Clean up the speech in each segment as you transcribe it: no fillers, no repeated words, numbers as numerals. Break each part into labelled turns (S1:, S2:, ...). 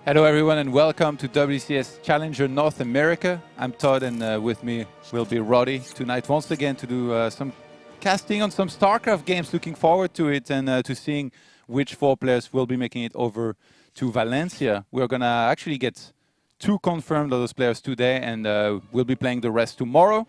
S1: Hello everyone and welcome to WCS Challenger North America. I'm Todd and with me will be Roddy tonight once again to do some casting on some StarCraft games. Looking forward to it and to seeing which 4 players will be making it over to Valencia. We're gonna actually get 2 confirmed of those players today and we'll be playing the rest tomorrow.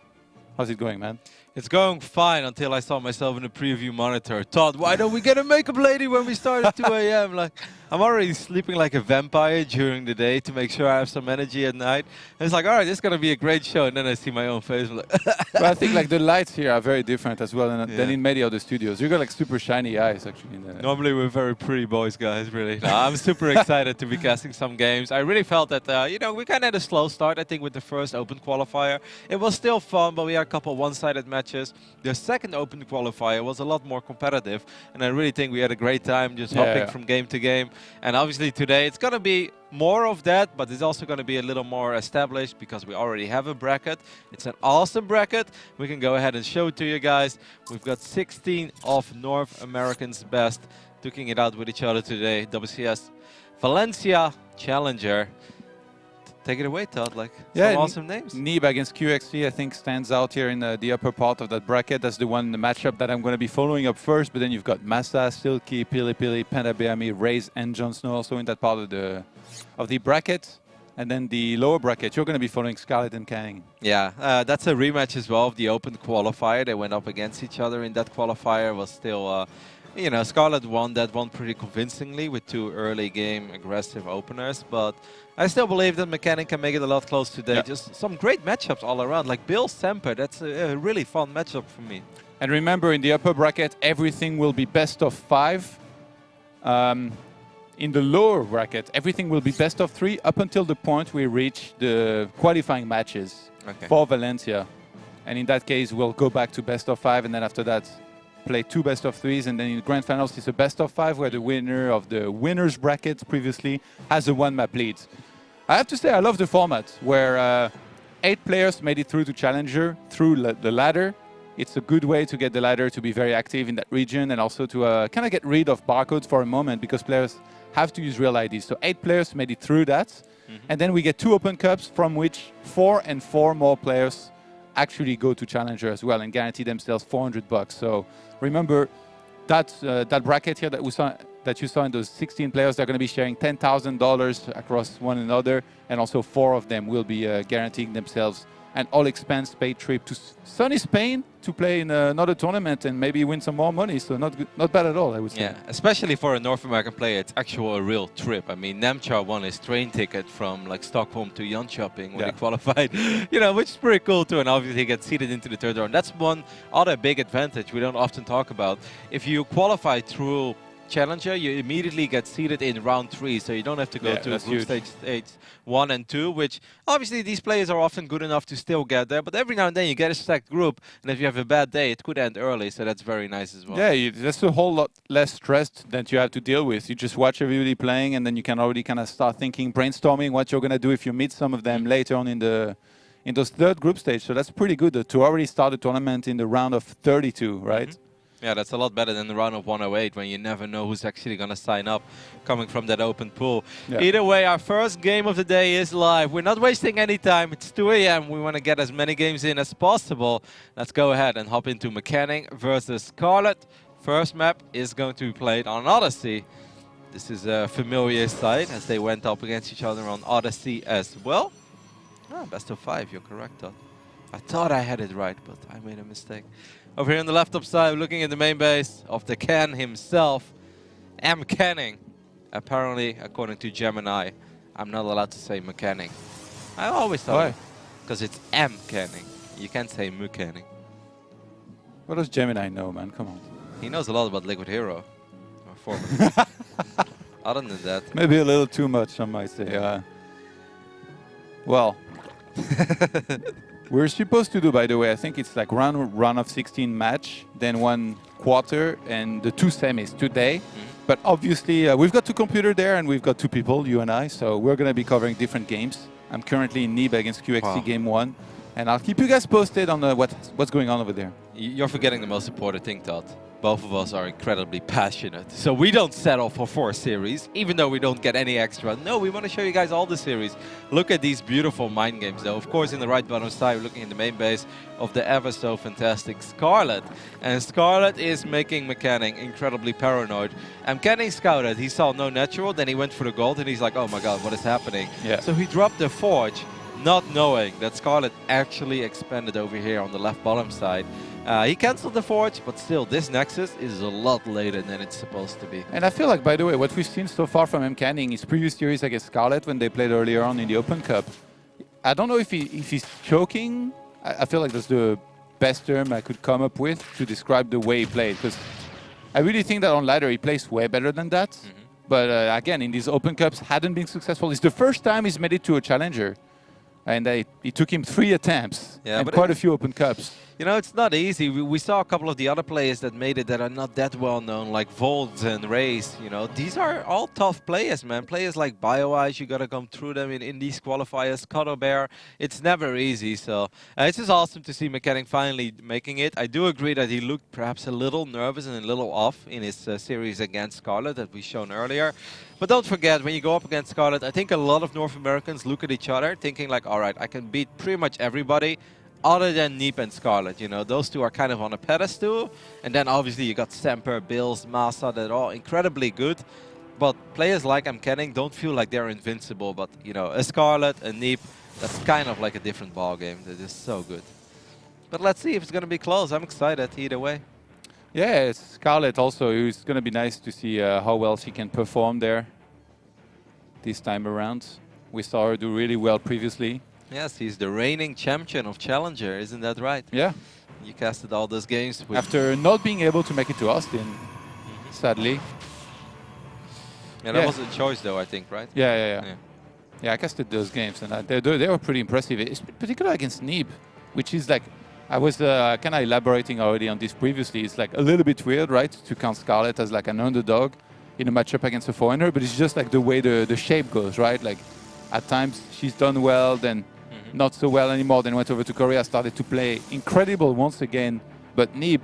S1: How's it going, man?
S2: It's going fine until I saw myself in the preview monitor. Todd, why don't we get a makeup lady when we start at 2 a.m.? Like, I'm already sleeping like a vampire during the day to make sure I have some energy at night. And it's like, all right, this is going to be a great show. And then I see my own face. I'm like
S1: well, I think like the lights here are very different as well than in many other studios. You got like super shiny eyes actually.
S2: Normally we're very pretty boys, guys, really. No, I'm super excited to be casting some games. I really felt that, you know, we kind of had a slow start, I think, with the first open qualifier. It was still fun, but we had a couple one-sided matches. The second open qualifier was a lot more competitive. And I really think we had a great time just hopping from game to game. And obviously today it's going to be more of that, but it's also going to be a little more established because we already have a bracket. It's an awesome bracket. We can go ahead and show it to you guys. We've got 16 of North Americans' best duking it out with each other today. WCS Valencia Challenger. Take it away, Todd. Like, some awesome names.
S1: Neeb against QXC, I think, stands out here in the upper part of that bracket. That's the matchup that I'm going to be following up first. But then you've got Massa, Silky, Pili Pili, Panda Beami, Raze, and Jon Snow also in that part of the bracket. And then the lower bracket, you're going to be following Scarlett and MCanning.
S2: Yeah, that's a rematch as well of the open qualifier. They went up against each other in that qualifier. It was still... you know, Scarlett won that one pretty convincingly with 2 early game aggressive openers, but I still believe that MCanning can make it a lot close today. Just some great matchups all around, like Bill Semper. That's a really fun matchup for me.
S1: And remember, in the upper bracket, everything will be best of 5. In the lower bracket, everything will be best of 3 up until the point we reach the qualifying matches for Valencia. And in that case, we'll go back to best of 5, and then after that, play 2 best of 3s, and then in the grand finals it's a best of 5 where the winner of the winners bracket previously has a 1-map lead. I have to say I love the format where 8 players made it through to Challenger through the ladder. It's a good way to get the ladder to be very active in that region and also to kind of get rid of barcodes for a moment because players have to use real IDs. So 8 players made it through that, and then we get 2 open cups from which 4 and 4 more players actually go to Challenger as well and guarantee themselves $400. So remember that bracket here that you saw in those 16 players, they're going to be sharing $10,000 across one another, and also 4 of them will be guaranteeing themselves an all-expense paid trip to sunny Spain to play in another tournament and maybe win some more money. So not bad at all, I would say.
S2: Yeah, especially for a North American player, it's actually a real trip. I mean, Nemchar won his train ticket from like Stockholm to Jönköping when he qualified, you know, which is pretty cool too. And obviously he gets seeded into the 3rd round. That's one other big advantage we don't often talk about. If you qualify through Challenger, you immediately get seeded in round 3, so you don't have to go to group stage 1 and 2, which obviously these players are often good enough to still get there, but every now and then you get a stacked group, and if you have a bad day, it could end early, so that's very nice as well.
S1: Yeah, that's a whole lot less stressed that you have to deal with. You just watch everybody playing, and then you can already kind of start thinking, brainstorming what you're going to do if you meet some of them later on in those 3rd group stage. So that's pretty good to already start a tournament in the round of 32, right?
S2: Yeah, that's a lot better than the round of 108 when you never know who's actually going to sign up coming from that open pool. Yeah. Either way, our first game of the day is live. We're not wasting any time. It's 2 a.m. We want to get as many games in as possible. Let's go ahead and hop into MCanning versus Scarlett. First map is going to be played on Odyssey. This is a familiar sight as they went up against each other on Odyssey as well. Oh, best of 5, you're correct, Todd. I thought I had it right, but I made a mistake. Over here on the left top side, looking at the main base of the Can himself, MCanning. Apparently, according to Gemini, I'm not allowed to say MCanning. I always thought because it's MCanning. You can't say MCanning.
S1: What does Gemini know, man? Come on.
S2: He knows a lot about Liquid Hero. Other than that.
S1: Maybe a little too much, some might say. Well. We're supposed to do, by the way, I think it's like round of 16 match, then 1 quarter, and the 2 semis today. But obviously, we've got 2 computers there, and we've got 2 people, you and I, so we're going to be covering different games. I'm currently in Neeb against QXC game 1, and I'll keep you guys posted on what's going on over there.
S2: You're forgetting the most important thing, Todd. both of us are incredibly passionate. So we don't settle for 4 series, even though we don't get any extra. No, we want to show you guys all the series. Look at these beautiful mind games, though. Of course, in the right bottom side, we're looking at the main base of the ever so fantastic Scarlett. And Scarlett is making MCanning incredibly paranoid. MCanning scouted, he saw no natural, then he went for the gold, and he's like, oh my god, what is happening?
S1: Yeah.
S2: So he dropped the Forge, not knowing that Scarlett actually expanded over here on the left bottom side. He cancelled the Forge, but still, this Nexus is a lot later than it's supposed to be.
S1: And I feel like, by the way, what we've seen so far from MCanning is previous series against Scarlett when they played earlier on in the Open Cup. I don't know if he's choking. I feel like that's the best term I could come up with to describe the way he played, because I really think that on ladder he plays way better than that. But again, in these Open Cups, hadn't been successful. It's the first time he's made it to a challenger. And it took him 3 attempts and quite a few Open Cups.
S2: You know, it's not easy. We saw a couple of the other players that made it that are not that well known, like Volts and Race. You know, these are all tough players, man. Players like BioEyes, you got to come through them in these qualifiers. Cuddle Bear, it's never easy. So it's just awesome to see MCanning finally making it. I do agree that he looked perhaps a little nervous and a little off in his series against Scarlett that we shown earlier. But don't forget, when you go up against Scarlett, I think a lot of North Americans look at each other thinking like, all right, I can beat pretty much everybody other than Neep and Scarlett. You know, those two are kind of on a pedestal. And then obviously you got Semper, Bills, Masa, they're all incredibly good. But players like MCanning don't feel like they're invincible. But, you know, a Scarlett, a Neep, that's kind of like a different ball game. They're just so good. But let's see if it's going to be close. I'm excited either way.
S1: Yeah, Scarlett also. It's going to be nice to see how well she can perform there this time around. We saw her do really well previously.
S2: Yes, he's the reigning champion of Challenger, isn't that right?
S1: Yeah.
S2: You casted all those games with...
S1: After not being able to make it to Austin, sadly.
S2: Yeah, that was a choice though, I think, right?
S1: Yeah, I casted those games, and they were pretty impressive, particularly against Neep, which is like, I was kind of elaborating already on this previously. It's like a little bit weird, right, to count Scarlett as like an underdog in a matchup against a foreigner, but it's just like the way the shape goes, right? Like at times she's done well, then not so well anymore, then went over to Korea, started to play incredible once again. But Neep,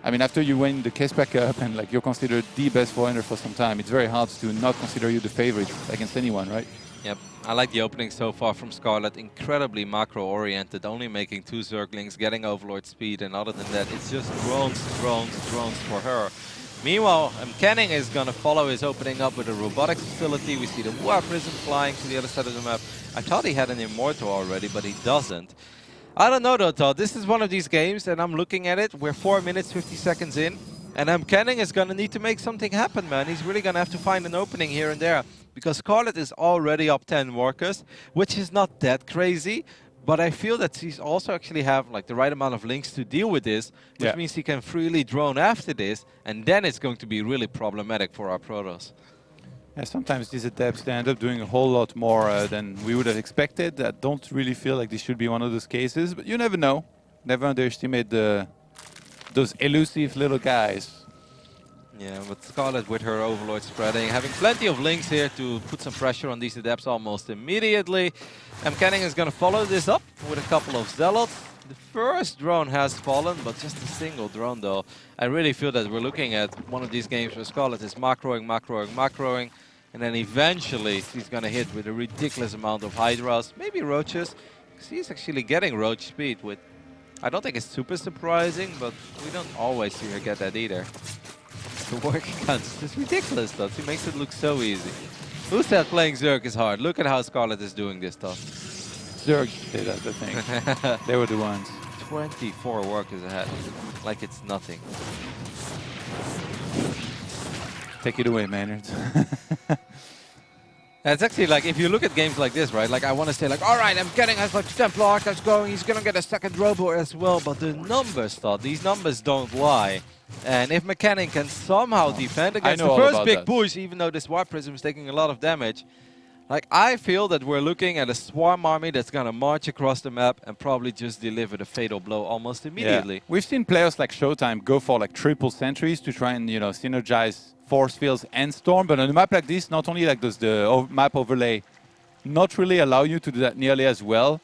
S1: I mean, after you win the Kespa Cup and like you're considered the best foreigner for some time, it's very hard to not consider you the favorite against anyone, right?
S2: Yep, I like the opening so far from Scarlett. Incredibly macro-oriented, only making 2 circlings, getting Overlord speed, and other than that, it's just drones, drones, drones for her. Meanwhile, MCanning is going to follow his opening up with a robotics facility. We see the War Prism flying to the other side of the map. I thought he had an Immortal already, but he doesn't. I don't know though, Todd. This is one of these games, and I'm looking at it. We're 4 minutes, 50 seconds in. And MCanning is going to need to make something happen, man. He's really going to have to find an opening here and there. Because Scarlett is already up 10 workers, which is not that crazy. But I feel that he's also actually have like the right amount of links to deal with this, which means he can freely drone after this, and then it's going to be really problematic for our Protoss.
S1: Yeah, sometimes these adepts, they end up doing a whole lot more than we would have expected. I don't really feel like this should be one of those cases, but you never know. Never underestimate those elusive little guys.
S2: Yeah, but Scarlett with her Overlord spreading, having plenty of links here to put some pressure on these adepts almost immediately. MCanning is going to follow this up with a couple of Zealots. The first drone has fallen, but just a single drone though. I really feel that we're looking at one of these games where Scarlett is macroing, macroing, macroing, and then eventually he's going to hit with a ridiculous amount of Hydras, maybe Roaches, because he's actually getting Roach speed with... I don't think it's super surprising, but we don't always see her get that either. The working guns, it's ridiculous though. He makes it look so easy. Who said playing Zerg is hard? Look at how Scarlett is doing this stuff.
S1: Zerg did that, I think. They were the ones.
S2: 24 workers ahead, like it's nothing.
S1: Take it away, Maynard.
S2: It's actually like, if you look at games like this, right, like I want to say like, all right, MCanning has like Templar Archives going, he's going to get a second Robo as well, but the numbers, Todd, these numbers don't lie. And if MCanning can somehow defend against the first big push, even though this War Prism is taking a lot of damage, like I feel that we're looking at a swarm army that's going to march across the map and probably just deliver the fatal blow almost immediately.
S1: Yeah. We've seen players like Showtime go for like triple sentries to try and, you know, synergize force fields and storm, but on a map like this, not only like does the map overlay not really allow you to do that nearly as well,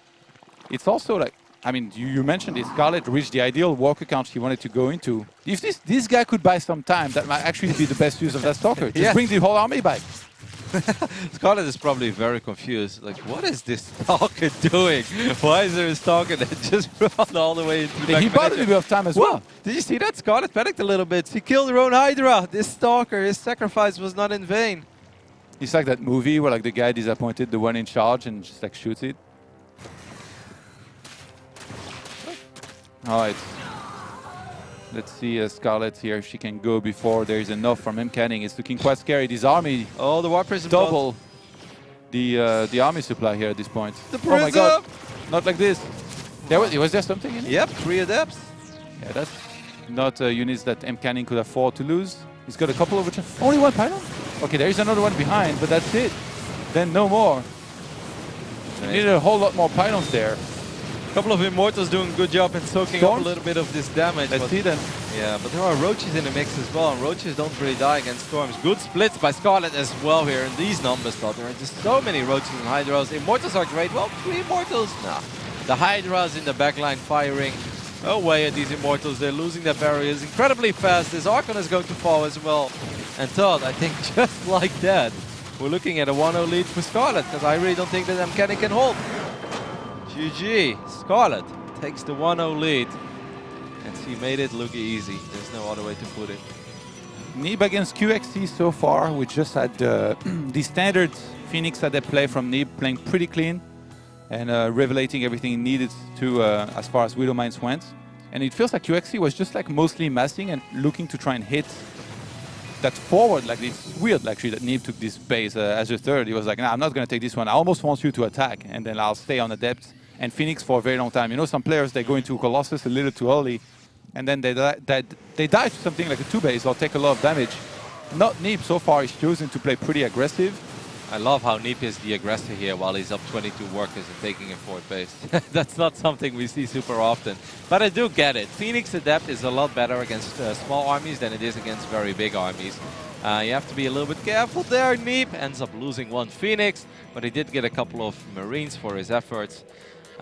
S1: it's also like I mean, you mentioned it. Scarlett reached the ideal walker count she wanted to go into. If this guy could buy some time, that might actually be the best use of that Stalker. Just bring the whole army back.
S2: Scarlett is probably very confused. Like, what is this Stalker doing? Why is there a Stalker that just run all the way into the
S1: He bought a little bit of time as well.
S2: Did you see that? Scarlett panicked a little bit. He killed her own Hydra. This Stalker, his sacrifice was not in vain.
S1: It's like that movie where like the guy disappointed the one in charge and just like shoots it. All right. Let's see Scarlett here. She can go before there is enough from MCanning. It's looking quite scary. This army.
S2: Oh, the War Prism
S1: double the army supply here at this point.
S2: The Prism.
S1: Oh my God! Not like this. Was there something in it?
S2: Yep, 3 adepts.
S1: Yeah, that's not units that MCanning could afford to lose. He's got a couple of only 1 pylon. Okay, there is another one behind, but that's it. Then no more. Nice. Needed a whole lot more pylons there.
S2: A couple of Immortals doing a good job in soaking up a little bit of this damage.
S1: Let's see them.
S2: Yeah, but there are Roaches in the mix as well, and Roaches don't really die against Storms. Good splits by Scarlett as well here in these numbers, though. There are just so many Roaches and Hydras. Immortals are great. Well, 3 Immortals. Nah. The Hydras in the backline firing away at these Immortals. They're losing their barriers incredibly fast. This Archon is going to fall as well. And Todd, I think just like that, we're looking at a 1-0 lead for Scarlett, because I really don't think that MCanning can hold. GG. Scarlett takes the 1-0 lead. And she made it look easy. There's no other way to put it.
S1: Neeb against QXC so far. We just had the standard Phoenix that they play from Neeb playing pretty clean and revelating everything needed to as far as Widow Mines went. And it feels like QXC was just like mostly massing and looking to try and hit that forward. Like it's weird actually that Neeb took this base as a third. He was like, nah, I'm not going to take this one. I almost want you to attack and then I'll stay on the depth. And Phoenix for a very long time. You know, some players, they go into Colossus a little too early and then they die to something like a 2-base or take a lot of damage. Not Neeb so far. He's chosen to play pretty aggressive.
S2: I love how Neeb is the aggressor here while he's up 22 workers and taking a 4th base. That's not something we see super often. But I do get it. Phoenix Adept is a lot better against small armies than it is against very big armies. You have to be a little bit careful there. Neeb ends up losing 1 Phoenix, but he did get a couple of Marines for his efforts.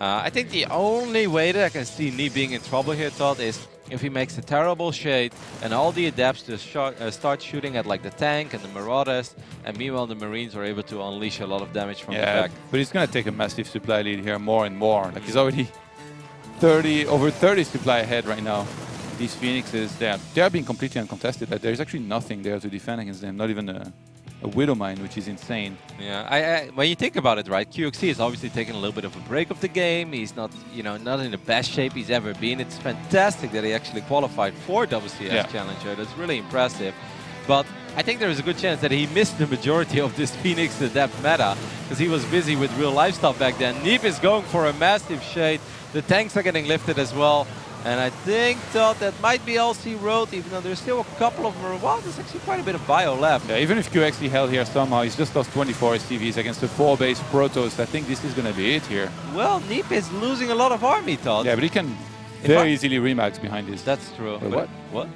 S2: I think the only way that I can see Neeb being in trouble here, Todd, is if he makes a terrible shade and all the adepts just start shooting at like the tank and the Marauders, and meanwhile the Marines are able to unleash a lot of damage from the back.
S1: But he's going to take a massive supply lead here more and more. Like he's already over 30 supply ahead right now. These Phoenixes, they are being completely uncontested. Like, there's actually nothing there to defend against them, not even a Widow Mine, which is insane.
S2: Yeah, when you think about it, right, QXC is obviously taking a little bit of a break of the game. He's not, not in the best shape he's ever been. It's fantastic that he actually qualified for WCS Challenger. That's really impressive. But I think there is a good chance that he missed the majority of this Phoenix Adept meta because he was busy with real life stuff back then. Neeb is going for a massive shade. The tanks are getting lifted as well. And I think, Todd, that might be LC Road, even though there's still a couple of them. Well, there's actually quite a bit of bio left.
S1: Yeah, even if QXC held here somehow, he's just lost 24 SCVs against the 4-base Protoss. I think this is going to be it here.
S2: Well, Neeb is losing a lot of army, Todd.
S1: Yeah, but he can very easly remax behind this.
S2: That's true.
S1: What?
S2: What?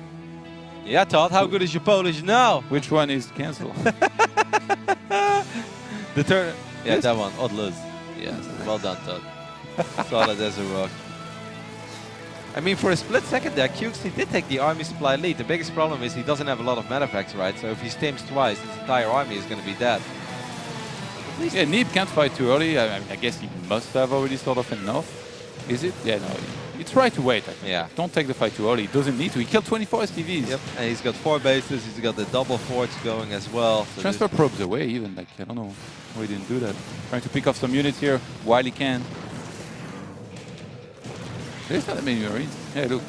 S2: Yeah, Todd, how good is your Polish now?
S1: Which one is cancelled?
S2: The turn. Yeah, that one. Odluz. Yes, well done, Todd. Solid as a rock. I mean, for a split second there, QXC did take the army supply lead. The biggest problem is he doesn't have a lot of medavacs, right? So if he stims twice, his entire army is going to be dead.
S1: Yeah, Neeb can't fight too early. I mean, I guess he must have already sort of enough. Is it? Yeah, no. It's right to wait, I think.
S2: Yeah.
S1: Don't take the fight too early. He doesn't need to. He killed 24 STVs.
S2: Yep. And he's got 4 bases. He's got the double forts going as well. So
S1: transfer probes away even. Like, I don't know why he didn't do that. Trying to pick off some units here while he can. There's not that many Marines. Yeah, look.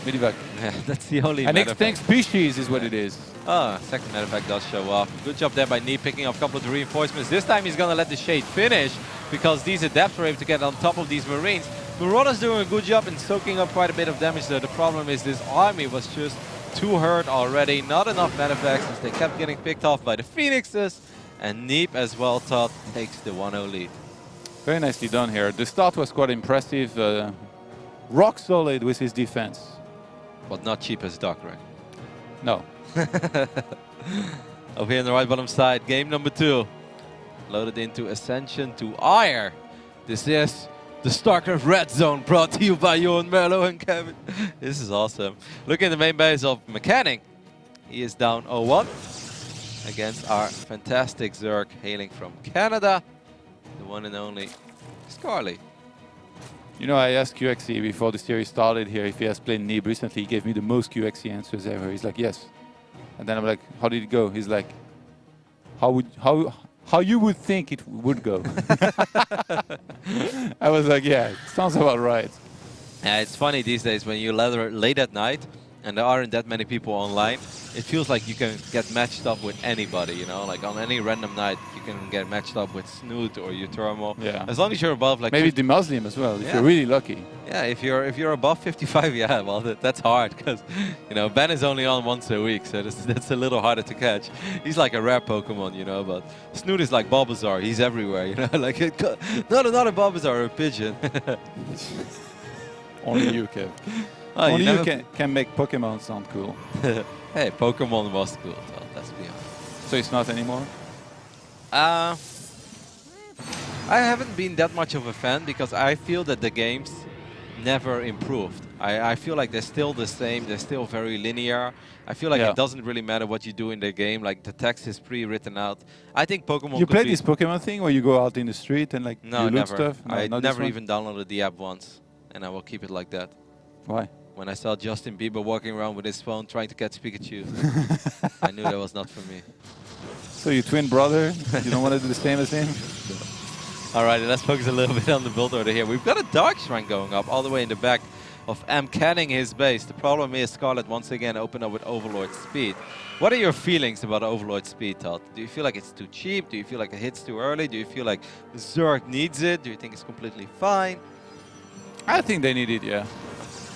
S1: Medivac.
S2: Yeah, that's the only
S1: An extinct species is what it is.
S2: Oh, second medevac does show up. Good job there by Neeb picking up a couple of the reinforcements. This time he's going to let the Shade finish because these adepts were able to get on top of these Marines. Marauder's doing a good job in soaking up quite a bit of damage there. The problem is this army was just too hurt already. Not enough medevacs as they kept getting picked off by the Phoenixes. And Neeb as well, Todd, takes the 1-0 lead.
S1: Very nicely done here. The start was quite impressive. Rock solid with his defense.
S2: But not cheap as Doc, right?
S1: No.
S2: Over here on the right bottom side, game number 2. Loaded into Ascension to Ire. This is The StarCraft Red Zone brought to you by Johan, Merlo, and Kevin. This is awesome. Look at the main base of MCanning. He is down 0-1 against our fantastic Zerg hailing from Canada, the one and only Scarlett.
S1: You know, I asked QXE before the series started here if he has played Nib recently. He gave me the most QXE answers ever. He's like, yes. And then I'm like, how did it go? He's like, how you would think it would go. I was like, yeah, it sounds about right.
S2: Yeah, it's funny these days when you're late at night and there aren't that many people online, it feels like you can get matched up with anybody, you know? Like on any random night, you can get matched up with Snoot or Utermo.
S1: Yeah.
S2: As long as you're above like...
S1: Maybe the Muslim as well, if you're really lucky.
S2: Yeah, if you're above 55, yeah, well, that's hard because, you know, Ben is only on once a week, so that's a little harder to catch. He's like a rare Pokemon, you know, but Snoot is like Bulbasaur. He's everywhere, you know, like, not a Bulbasaur, a pigeon.
S1: Only you, Kev.
S2: Oh,
S1: only you can make Pokemon sound cool.
S2: Hey, Pokemon was cool, so let's be honest.
S1: So it's not anymore?
S2: I haven't been that much of a fan because I feel that the games never improved. I feel like they're still the same, they're still very linear. I feel like it doesn't really matter what you do in the game, like the text is pre-written out. I think Pokemon
S1: You play this Pokemon thing where you go out in the street and like
S2: no,
S1: you loot
S2: never.
S1: stuff? No,
S2: I never even downloaded the app once, and I will keep it like that.
S1: Why?
S2: When I saw Justin Bieber walking around with his phone trying to catch Pikachu, I knew that was not for me.
S1: So you twin brother, you don't want to do the same as him?
S2: Alright, let's focus a little bit on the build order here. We've got a Dark Shrine going up all the way in the back of MCanning his base. The problem is Scarlett once again opened up with Overlord speed. What are your feelings about Overlord speed, Todd? Do you feel like it's too cheap? Do you feel like it hits too early? Do you feel like Zerg needs it? Do you think it's completely fine?
S1: I think they need it, yeah.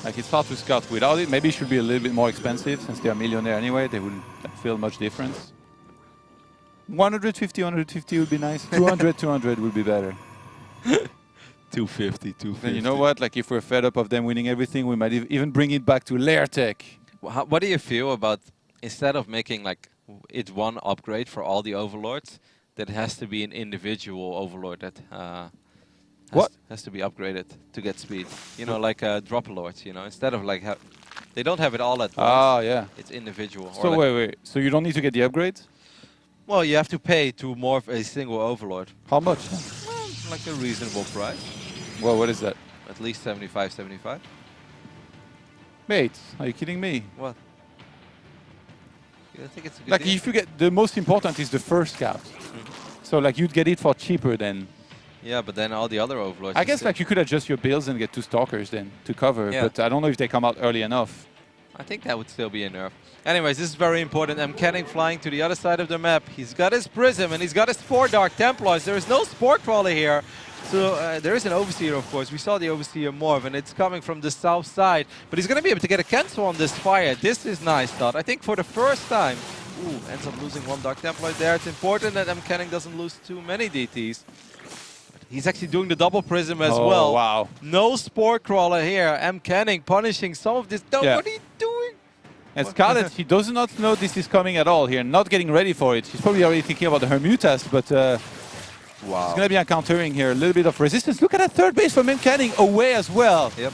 S1: Like it's hard to scout without it. Maybe it should be a little bit more expensive since they're a millionaire anyway. They wouldn't feel much difference. 150, 150 would be nice. 200, 200 would be better.
S2: 250, 250.
S1: And you know what? Like if we're fed up of them winning everything, we might even bring it back to lair tech.
S2: What do you feel about instead of making like it one upgrade for all the overlords, that has to be an individual overlord that has to be upgraded to get speed? You know, like drop lords. You know, instead of like they don't have it all at once.
S1: Oh yeah.
S2: It's individual.
S1: So wait. So you don't need to get the upgrades?
S2: Well, you have to pay to morph a single overlord.
S1: How much?
S2: Well, like a reasonable price.
S1: Well, what is that?
S2: At least 75, 75.
S1: Mate, are you kidding me?
S2: What? I think it's a good
S1: like
S2: deal.
S1: if you get the most important is the first scout. So like you'd get it for cheaper than.
S2: Yeah, but then all the other overlords.
S1: I guess like you could adjust your builds and get 2 stalkers then to cover.
S2: Yeah.
S1: But I don't know if they come out early enough.
S2: I think that would still be a nerf. Anyways, this is very important. MCanning flying to the other side of the map. He's got his Prism and he's got his 4 Dark Templars. There is no Spore Crawler here. So there is an Overseer, of course. We saw the Overseer morph and it's coming from the south side. But he's going to be able to get a cancel on this fire. This is nice, Todd. I think for the first time. Ooh, ends up losing 1 Dark Templar there. It's important that MCanning doesn't lose too many DTs. He's actually doing the double Prism as well.
S1: Wow.
S2: No Spore Crawler here. MCanning punishing some of this. What are you doing?
S1: And Scarlett, he does not know this is coming at all here, not getting ready for it. She's probably already thinking about the Hermutas, but
S2: wow.
S1: It's going to be encountering here a little bit of resistance. Look at that third base from MCanning away as well.
S2: Yep.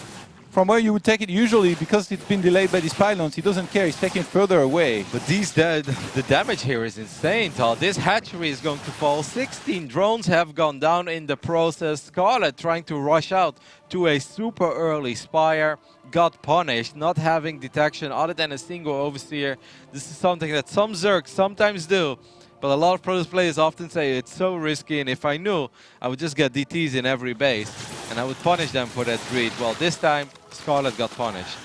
S1: From where you would take it usually, because it's been delayed by these pylons, he doesn't care, he's taking it further away.
S2: But the damage here is insane, Todd. This hatchery is going to fall. 16 drones have gone down in the process. Scarlett trying to rush out to a super early Spire. Got punished, not having detection other than a single Overseer. This is something that some Zergs sometimes do. But a lot of Protoss players often say it's so risky, and if I knew, I would just get DTs in every base, and I would punish them for that greed. Well, this time, Scarlett got punished.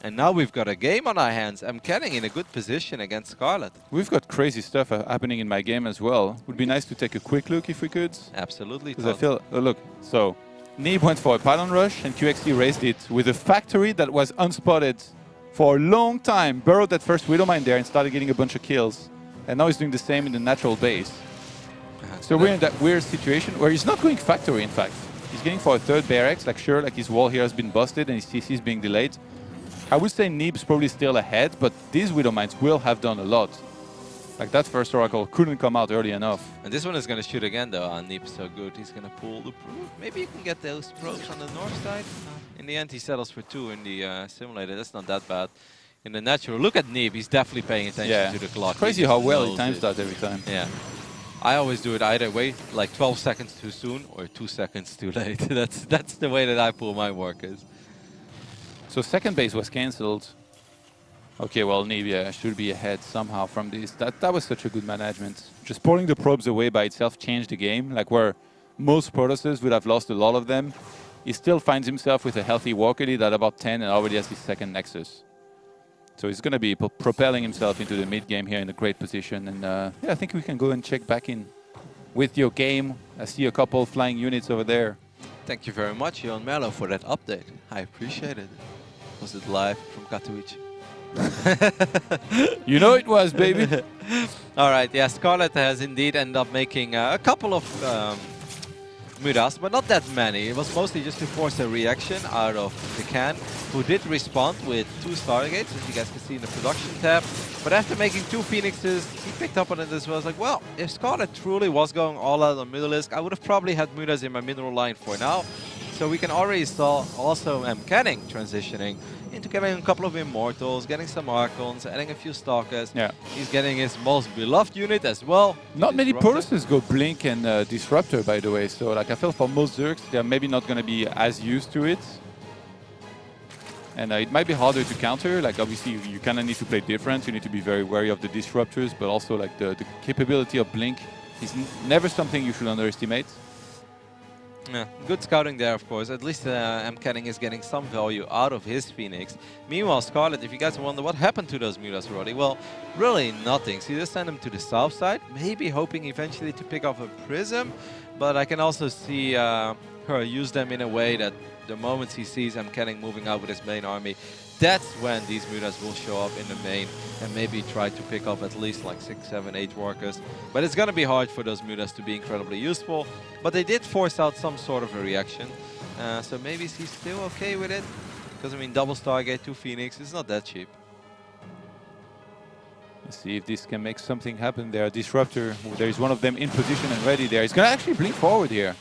S2: And now we've got a game on our hands. MCanning in a good position against Scarlett.
S1: We've got crazy stuff happening in my game as well. Would be nice to take a quick look if we could.
S2: Absolutely.
S1: Because I feel, look, so Nib went for a pylon rush, and QXE raised it with a factory that was unspotted for a long time. Burrowed that first Widowmine there and started getting a bunch of kills. And now he's doing the same in the natural base. So we're in that weird situation where he's not going factory, in fact. He's getting for a 3rd barracks, like sure, like his wall here has been busted and his CC is being delayed. I would say Nib's probably still ahead, but these Widowmines will have done a lot. Like that first Oracle couldn't come out early enough.
S2: And this one is going to shoot again though. Neep's so good. He's going to pull the proof. Maybe you can get those probes on the north side. In the end, he settles for 2 in the simulator. That's not that bad. In the natural, look at Neep. He's definitely paying attention to the clock.
S1: It's crazy how well he times that every time.
S2: Yeah. I always do it either way, like 12 seconds too soon or 2 seconds too late. That's the way that I pull my workers.
S1: So second base was cancelled. Okay, well, Neep should be ahead somehow from this. That was such a good management. Just pulling the probes away by itself changed the game. Like where most Protosses would have lost a lot of them, he still finds himself with a healthy walker lead at about 10 and already has his second Nexus. So he's going to be propelling himself into the mid-game here in a great position. And yeah, I think we can go and check back in with your game. I see a couple flying units over there.
S2: Thank you very much, Jon Merlo, for that update. I appreciate it. Was it live from Katowice?
S1: You know it was, baby.
S2: All right, yeah, Scarlett has indeed ended up making a couple of Muras, but not that many. It was mostly just to force a reaction out of MCann, who did respond with 2 Stargates, as you guys can see in the production tab. But after making 2 Phoenixes, he picked up on it as well. I was like, well, if Scarlett truly was going all out on Mutalisk, I would have probably had Muras in my mineral line for now. So we can already saw also MCanning transitioning into getting a couple of Immortals, getting some Archons, adding a few Stalkers.
S1: Yeah.
S2: He's getting his most beloved unit as well.
S1: Not many Protosses go Blink and Disruptor, by the way. So like I feel for most Zergs, they're maybe not going to be as used to it. And it might be harder to counter. Like obviously you kind of need to play different. You need to be very wary of the Disruptors, but also like the capability of Blink is never something you should underestimate.
S2: Yeah, good scouting there, of course. At least MCanning is getting some value out of his Phoenix. Meanwhile, Scarlett, if you guys wonder what happened to those Muras already, well, really nothing. So you just send them to the south side, maybe hoping eventually to pick up a Prism. But I can also see her use them in a way that the moment he sees MCanning moving out with his main army, that's when these Muras will show up in the main and maybe try to pick up at least like 6, 7, 8 workers. But it's going to be hard for those Muras to be incredibly useful. But they did force out some sort of a reaction. So maybe he's still okay with it. Because, I mean, double Stargate, 2 Phoenix, it's not that cheap.
S1: Let's see if this can make something happen there. Disruptor, there is one of them in position and ready there. He's going to actually blink forward here.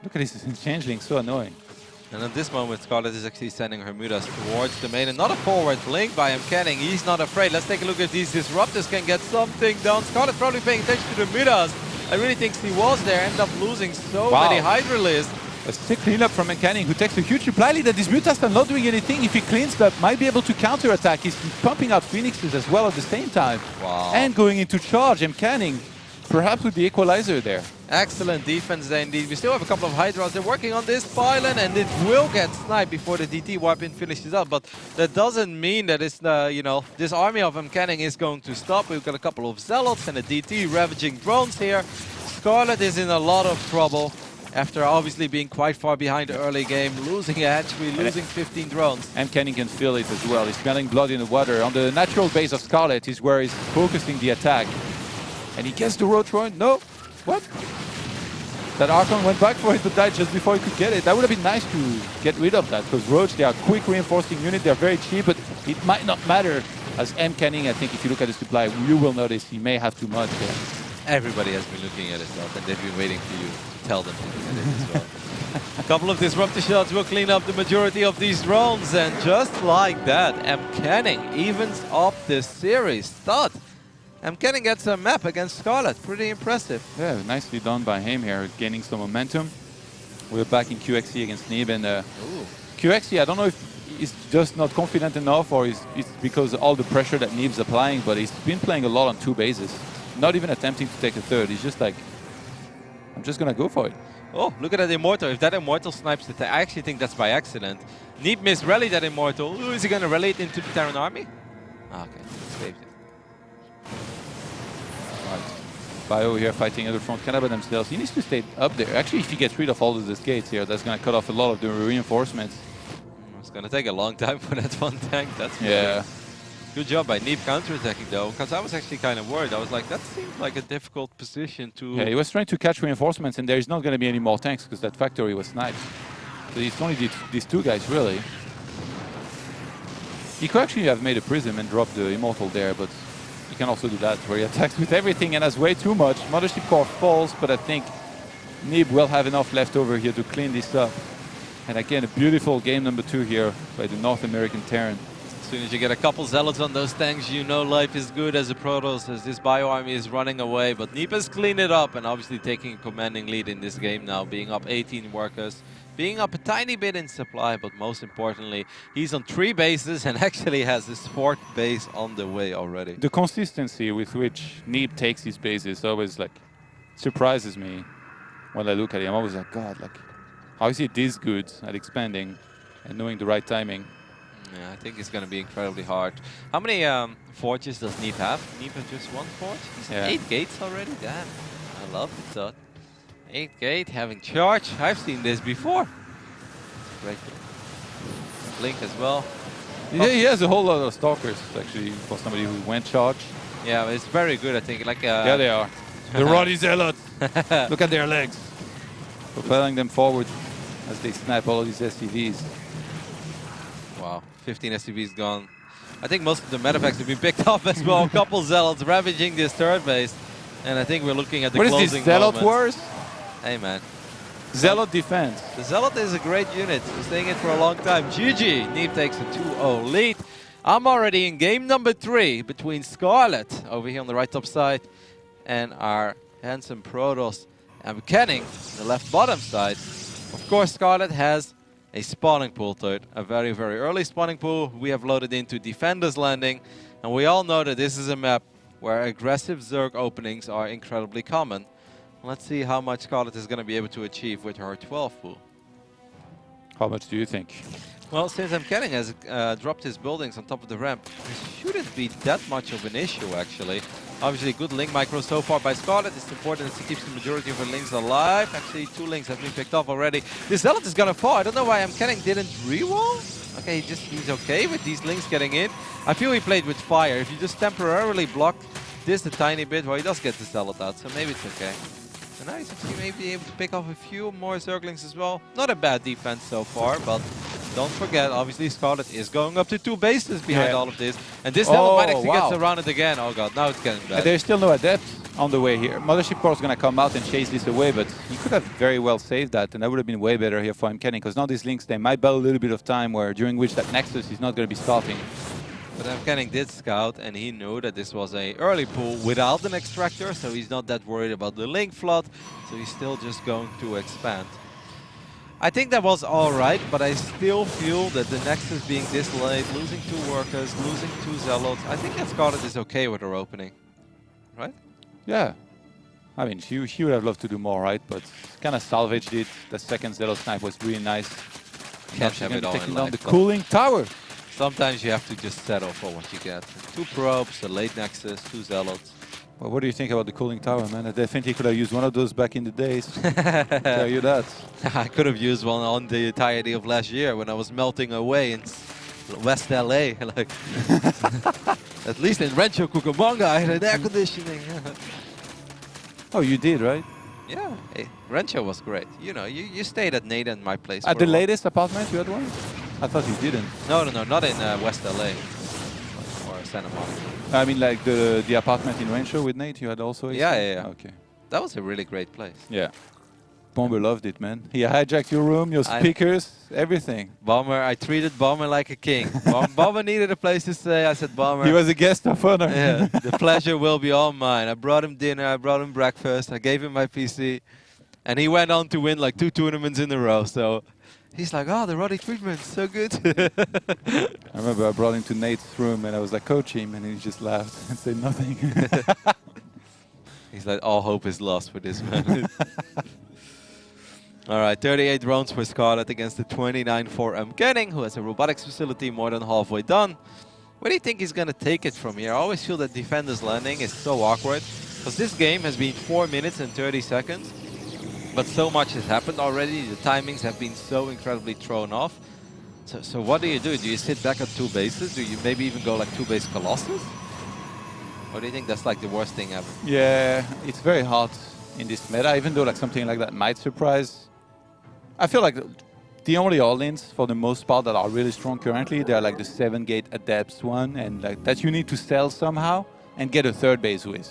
S1: Look at this changeling, so annoying.
S2: And at this moment, Scarlett is actually sending her Muras towards the main. And not a forward blink by MCanning. He's not afraid. Let's take a look if these Disruptors can get something done. Scarlett probably paying attention to the Muras. I really think he was there. Ended up losing so many Hydralisks.
S1: A sick cleanup from MCanning, who takes a huge reply lead that these Mutas are not doing anything. If he cleans that, might be able to counter-attack. He's pumping out Phoenixes as well at the same time.
S2: Wow.
S1: And going into charge, MCanning, perhaps with the equalizer there.
S2: Excellent defense there indeed. We still have a couple of Hydras. They're working on this pylon and it will get sniped before the DT warp-in finishes up. But that doesn't mean that it's, you know, this army of MCanning is going to stop. We've got a couple of Zealots and a DT ravaging drones here. Scarlett is in a lot of trouble after obviously being quite far behind the early game, losing a hatchery, losing 15 drones.
S1: MCanning can feel it as well. He's smelling blood in the water. On the natural base of Scarlett is where he's focusing the attack. And he gets the Ro16. No. What? That Archon went back for it but died just before he could get it. That would have been nice to get rid of that, because Roach, they are quick reinforcing unit, they're very cheap, but it might not matter. As MCanning, I think if you look at the supply, you will notice he may have too much there.
S2: Everybody has been looking at it, and they've been waiting for you to tell them to look at it as well. A couple of disruptor shots will clean up the majority of these drones, and just like that, MCanning evens up this series. Stud. MCanning gets a map against Scarlett. Pretty impressive.
S1: Yeah, nicely done by him here, gaining some momentum. We're back in QXC against Neeb, and QXC, I don't know if he's just not confident enough or it's because of all the pressure that Neeb's applying, but he's been playing a lot on 2 bases. Not even attempting to take a third. He's just like, I'm just going to go for it.
S2: Oh, look at that Immortal. If that Immortal snipes the I actually think that's by accident. Neeb misrallied that Immortal. Ooh, is he going to rally it into the Terran army? Ah, okay, saved it.
S1: Bio here fighting at the front, kind of by themselves. He needs to stay up there. Actually, if he gets rid of all of the gates here, that's going to cut off a lot of the reinforcements.
S2: It's going to take a long time for that one tank. That's
S1: yeah.
S2: Good job by Neeb counterattacking though, because I was actually kind of worried. I was like, that seems like a difficult position to...
S1: Yeah, he was trying to catch reinforcements, and there's not going to be any more tanks because that factory was sniped. So it's only these 2 guys, really. He could actually have made a Prism and dropped the Immortal there, but he can also do that, where he attacks with everything and has way too much. Mothership Core falls, but I think Nib will have enough left over here to clean this up. And again, a beautiful game number 2 here by the North American Terran.
S2: As soon as you get a couple Zealots on those tanks, you know life is good as a Protoss, as this Bio-Army is running away. But Nib has cleaned it up and obviously taking a commanding lead in this game now, being up 18 workers. Being up a tiny bit in supply, but most importantly, he's on 3 bases and actually has his 4th base on the way already.
S1: The consistency with which Nib takes his bases always like surprises me when I look at him. I'm always like, God, like, how is he this good at expanding and knowing the right timing?
S2: Yeah, I think it's going to be incredibly hard. How many forges does Nib have? Nib has just 1 forge? He's at 8 gates already? Damn, I love the thought. 8 gate, having charge. I've seen this before. Great. Blink as well.
S1: Yeah, he has a whole lot of stalkers, actually, for somebody who went charge.
S2: Yeah, it's very good, I think. Like
S1: yeah, they are. The Roddy Zealots. Look at their legs. Propelling them forward as they snap all of these SCVs.
S2: Wow, 15 SCVs gone. I think most of the medepacks have been picked up as well. A couple Zealots ravaging this 3rd base. And I think we're looking at the closing
S1: What is this, Zealot Wars?
S2: Hey, man.
S1: Zealot defense.
S2: The Zealot is a great unit. We're staying in for a long time. GG. Nib takes a 2-0 lead. I'm already in game number 3 between Scarlett over here on the right top side and our handsome Protoss and MCanning on the left bottom side. Of course, Scarlett has a spawning pool to it. A very, very early spawning pool. We have loaded into Defender's Landing. And we all know that this is a map where aggressive Zerg openings are incredibly common. Let's see how much Scarlett is going to be able to achieve with her 12 pool.
S1: How much do you think?
S2: Well, since MCanning has dropped his buildings on top of the ramp, it shouldn't be that much of an issue, actually. Obviously, good link micro so far by Scarlett. It's important that she keeps the majority of her links alive. Actually, 2 links have been picked off already. This Zealot is going to fall. I don't know why MCanning didn't re-roll. Okay, he's okay with these links getting in. I feel he played with fire. If you just temporarily block this a tiny bit, well, he does get the Zealot out, so maybe it's okay. And now he's actually maybe able to pick off a few more Zerglings as well. Not a bad defense so far, but don't forget, obviously Scarlett is going up to 2 bases behind all of this. And this Zealot might actually get surrounded again. Oh god, now it's getting bad.
S1: There's still no Adept on the way here. Mothership Core is going to come out and chase this away, but he could have very well saved that, and that would have been way better here for MCanning, because now these links, they might buy a little bit of time where during which that Nexus is not going to be starting.
S2: But MCanning did scout, and he knew that this was an early pool without an extractor, so he's not that worried about the link flood, so he's still just going to expand. I think that was alright, but I still feel that the Nexus being this late, losing 2 workers, losing 2 Zealots, I think that Scarlett is okay with her opening, right?
S1: Yeah. I mean, she would have loved to do more, right? But kind of salvaged it. The second Zealot snipe was really nice.
S2: Can't have it all in
S1: taking down
S2: life,
S1: the cooling tower.
S2: Sometimes you have to just settle for what you get. 2 probes, a late Nexus, 2 Zealots.
S1: Well, what do you think about the cooling tower, man? I definitely could have used one of those back in the days. I'll tell you that.
S2: I could have used one on the entirety of last year when I was melting away in West LA. Like, at least in Rancho Cucamonga, I had air conditioning.
S1: Oh, you did, right?
S2: Yeah, hey, Rancho was great. You know, you stayed at Nate and my place.
S1: At the latest apartment, you had one? I thought you didn't.
S2: No, not in West LA or Santa Monica.
S1: I mean, like the apartment in Rancho with Nate, you had also a
S2: yeah.
S1: Okay.
S2: That was a really great place.
S1: Yeah. Bomber loved it, man. He hijacked your room, your speakers, everything.
S2: Bomber, I treated Bomber like a king. Bomber needed a place to stay. I said, Bomber.
S1: He was a guest of honor.
S2: Yeah, the pleasure will be all mine. I brought him dinner, I brought him breakfast, I gave him my PC. And he went on to win like 2 tournaments in a row. So he's like, oh, the Roddy treatment's so good.
S1: I remember I brought him to Nate's room and I was like, coach him, and he just laughed and said nothing.
S2: He's like, all hope is lost for this man. All right, 38 rounds for Scarlett against the 29 for MCanning, who has a robotics facility more than halfway done. Where do you think he's going to take it from here? I always feel that Defender's Landing is so awkward, because this game has been 4 minutes and 30 seconds, but so much has happened already. The timings have been so incredibly thrown off. So what do? Do you sit back at 2 bases? Do you maybe even go like 2 base Colossus? Or do you think that's like the worst thing ever?
S1: Yeah, it's very hard in this meta, even though like something like that might surprise. I feel like the only all-ins for the most part that are really strong currently, they're like the 7-gate Adepts one, and like that you need to sell somehow. and get a third base with.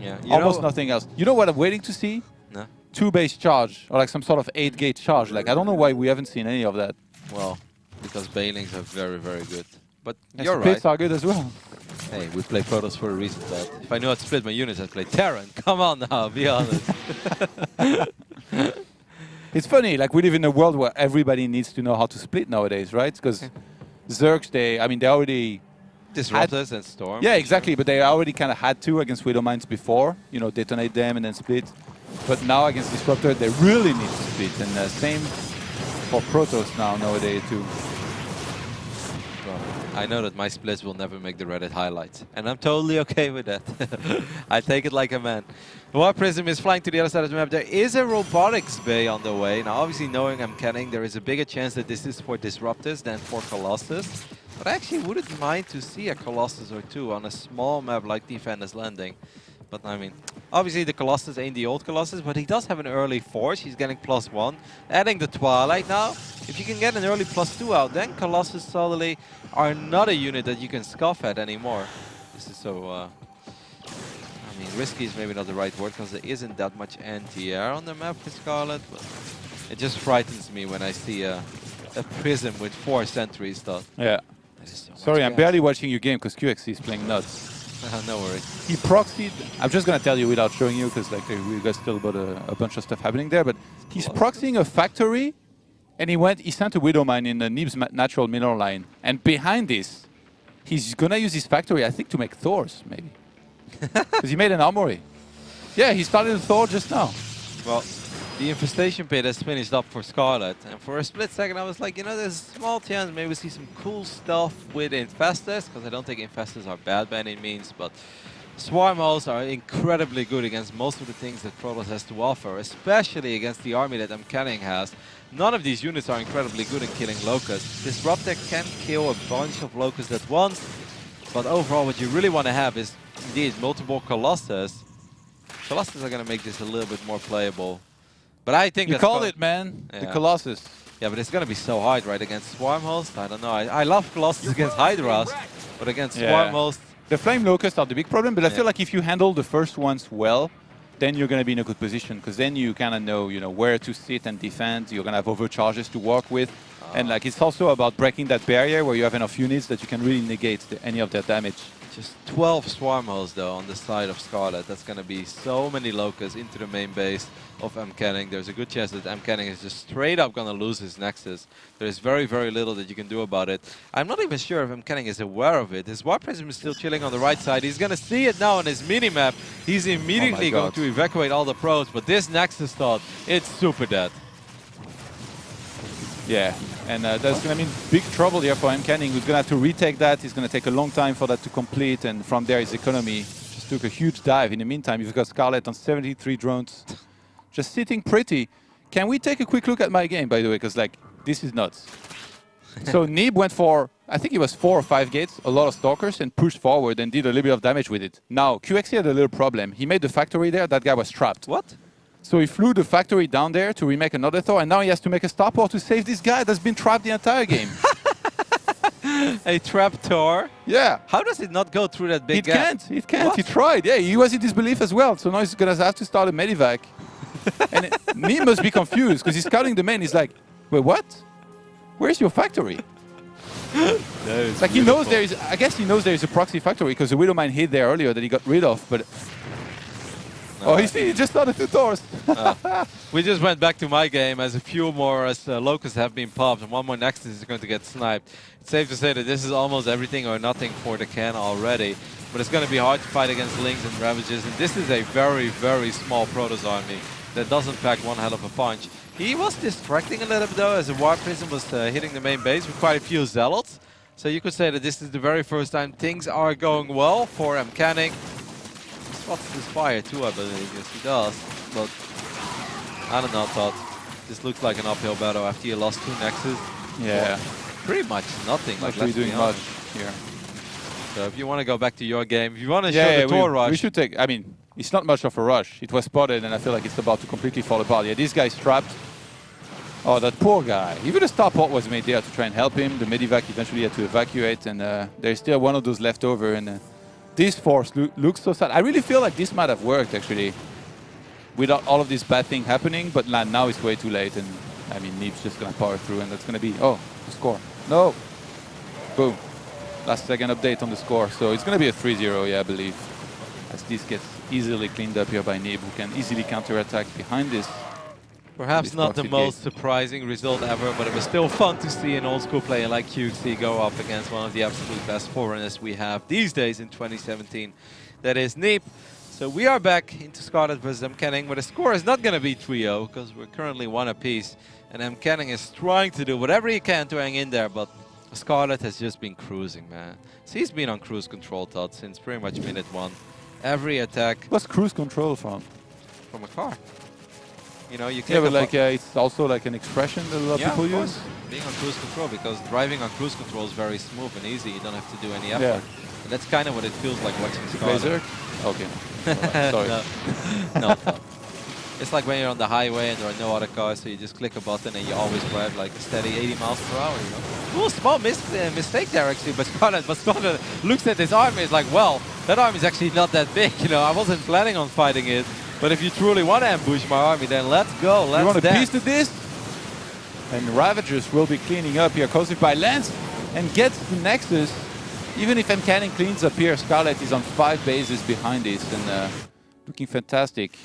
S2: Yeah,
S1: almost nothing else. You know what I'm waiting to see?
S2: No.
S1: 2-base charge, or like some sort of 8-gate charge. Like, I don't know why we haven't seen any of that.
S2: Well, because Banelings are very, very good. But
S1: and
S2: you're
S1: splits
S2: right.
S1: are good as well.
S2: Hey, we play Protoss for a reason, but if I knew how to split my units, I'd play Terran. Come on now, be honest.
S1: It's funny, like we live in a world where everybody needs to know how to split nowadays, right? Because Zergs, they already
S2: Disruptors and Storm.
S1: Yeah, exactly, but they already kind of had to against Widowmines before, you know, detonate them and then split. But now against Disruptor, they really need to split, and same for Protoss nowadays too.
S2: Well, I know that my splits will never make the Reddit highlights, and I'm totally okay with that. I take it like a man. While Prism is flying to the other side of the map, there is a robotics bay on the way. Now, obviously, knowing MCanning, there is a bigger chance that this is for Disruptors than for Colossus. But I actually wouldn't mind to see a Colossus or two on a small map like Defender's Landing. But I mean, obviously the Colossus ain't the old Colossus, but he does have an early force. He's getting +1. Adding the Twilight now. If you can get an early +2 out, then Colossus suddenly are not a unit that you can scoff at anymore. This is so... I mean, risky is maybe not the right word, because there isn't that much anti-air on the map for Scarlett. But it just frightens me when I see a Prism with 4 sentries.
S1: Yeah.
S2: So
S1: sorry, I'm barely watching your game because QXC is playing nuts.
S2: No worries.
S1: He proxied. I'm just going to tell you without showing you because like we got still about a bunch of stuff happening there. But he's proxying a factory, and he sent a Widowmine in the Neeb's natural mineral line. And behind this, he's going to use his factory, I think, to make Thors, maybe. Because he made an armory. Yeah, he started a Thor just now.
S2: Well, the infestation pit has finished up for Scarlett, and for a split second I was like, you know, there's a small chance maybe we see some cool stuff with Infestors, because I don't think Infestors are bad by any means, but Swarm Hosts are incredibly good against most of the things that Protoss has to offer, especially against the army that MCanning has. None of these units are incredibly good at killing Locusts. Disruptor can kill a bunch of Locusts at once, but overall what you really want to have is indeed multiple Colossus. Colossus are going to make this a little bit more playable. But I think
S1: you called it, man. Yeah. The Colossus.
S2: Yeah, but it's going to be so hard, right, against Swarm Host. I don't know. I love Colossus against Hydras, but against Swarm Host...
S1: The Flame Locusts are the big problem, but I feel like if you handle the first ones well, then you're going to be in a good position, because then you kind of know, where to sit and defend. You're going to have overcharges to work with. And like it's also about breaking that barrier where you have enough units that you can really negate any of their damage.
S2: Just 12 Swarm Hosts, though, on the side of Scarlett. That's going to be so many Locusts into the main base of MCanning. There's a good chance that MCanning is just straight up going to lose his Nexus. There's very, very little that you can do about it. I'm not even sure if MCanning is aware of it. His War Prism is still chilling on the right side. He's going to see it now on his mini-map. He's immediately going to evacuate all the pros, but this Nexus thought, it's super dead.
S1: Yeah, and that's going to mean big trouble here for MCanning, who's going to have to retake that. It's going to take a long time for that to complete, and from there his economy just took a huge dive. In the meantime, you've got Scarlett on 73 drones, just sitting pretty. Can we take a quick look at my game, by the way, because like this is nuts. So Neeb went for, I think it was 4 or 5 gates, a lot of Stalkers, and pushed forward and did a little bit of damage with it. Now, QXC had a little problem. He made the factory there, that guy was trapped.
S2: What?
S1: So he flew the factory down there to remake another Thor, and now he has to make a starport to save this guy that's been trapped the entire game.
S2: A trap Thor?
S1: Yeah.
S2: How does it not go through that big gap?
S1: It can't. What? He tried. Yeah, he was in disbelief as well. So now he's going to have to start a medivac. And Neeb must be confused because he's scouting the main. He's like, wait, what? Where's your factory? Like he knows there is, I guess he knows there is a proxy factory because the Widowmine hid there earlier that he got rid of, but... Oh, he just started 2 Thors.
S2: We just went back to my game as a few more Locusts have been popped and one more Nexus is going to get sniped. It's safe to say that this is almost everything or nothing for the can already. But it's going to be hard to fight against Lings and Ravages. And this is a very, very small Protoss army that doesn't pack one hell of a punch. He was distracting a little bit though, as the War Prism was hitting the main base with quite a few Zealots. So you could say that this is the very first time things are going well for MCanning. Spots this fire too, I believe. Yes, he does. But I don't know, Todd. This looks like an uphill battle after you lost 2 Nexus.
S1: Yeah.
S2: Well, pretty much nothing.
S1: Not really doing much here.
S2: So if you want to go back to your game, if you want to show the Thor rush.
S1: We should take, I mean, it's not much of a rush. It was spotted and I feel like it's about to completely fall apart. Yeah, this guy's trapped. Oh, that poor guy. Even a starport was made there to try and help him. The medivac eventually had to evacuate, and there's still one of those left over. And this force looks so sad. I really feel like this might have worked, actually, without all of this bad thing happening, but now it's way too late, and I mean, Neep's just going to power through, and that's going to be, oh, the score. No. Boom. Last second update on the score. So it's going to be a 3-0, yeah, I believe, as this gets easily cleaned up here by Neep, who can easily counterattack behind this.
S2: Perhaps not the most surprising result ever, but it was still fun to see an old school player like QXC go up against one of the absolute best foreigners we have these days in 2017. That is Neep. So we are back into Scarlett versus MCanning, where the score is not going to be 3-0 because we're currently 1 apiece. And MCanning is trying to do whatever he can to hang in there, but Scarlett has just been cruising, man. So he's been on cruise control, Todd, since pretty much minute 1. Every attack.
S1: What's cruise control from?
S2: From a car. You know, you
S1: yeah, but like it's also like an expression that a lot of people use.
S2: Being on cruise control, because driving on cruise control is very smooth and easy. You don't have to do any effort.
S1: Yeah.
S2: And that's kind of what it feels like watching Scarlett.
S1: Okay. Right, sorry.
S2: No. It's like when you're on the highway and there are no other cars, so you just click a button and you always drive like a steady 80 miles per hour. You know? Cool, small mistake there actually, but Scarlett looks at his arm and is like, well, that arm is actually not that big. You know, I wasn't planning on fighting it. But if you truly want to ambush my army, then let's go, let's dance.
S1: You want a piece of this? And Ravagers will be cleaning up here, caused by Lance, and gets the Nexus. Even if MCanning cleans up here, Scarlett is on 5 bases behind this, and looking fantastic.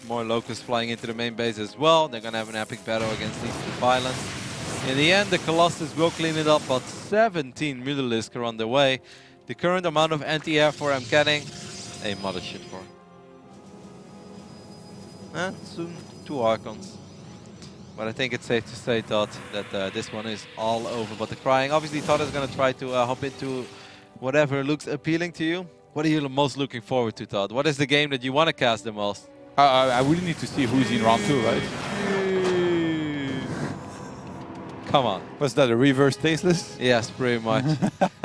S2: More Locusts flying into the main base as well. They're going to have an epic battle against these 2 pylons. In the end, the Colossus will clean it up, but 17 Mutalisk are on the way. The current amount of anti-air for MCanning, a mothership core. And soon 2 Archons. But I think it's safe to say, Todd, that this one is all over. But the crying, obviously Todd is going to try to hop into whatever looks appealing to you. What are you most looking forward to, Todd? What is the game that you want to cast the most?
S1: I really need to see who's in round 2, right?
S2: Come on.
S1: Was that a reverse tasteless?
S2: Yes, pretty much.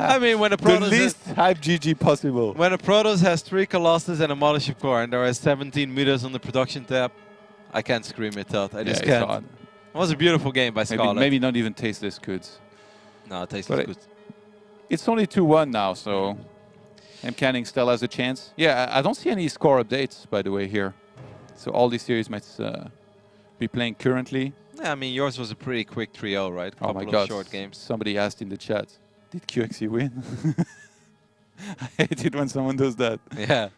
S2: I mean, when a Protoss...
S1: The least hype GG possible.
S2: When a Protoss has 3 Colossus and a Mothership Core and there are 17 meters on the production tab, I can't scream it out. I just can't. It was a beautiful game by Scarlett.
S1: Maybe not even tasteless goods.
S2: No, tasteless goods.
S1: It's only 2-1 now, so MCanning still has a chance. Yeah, I don't see any score updates, by the way, here. So all these series might be playing currently.
S2: Yeah, I mean, yours was a pretty quick 3-0, right?
S1: Oh my God. Short games. Somebody asked in the chat, did QXC win? I hate it when someone does that.
S2: Yeah,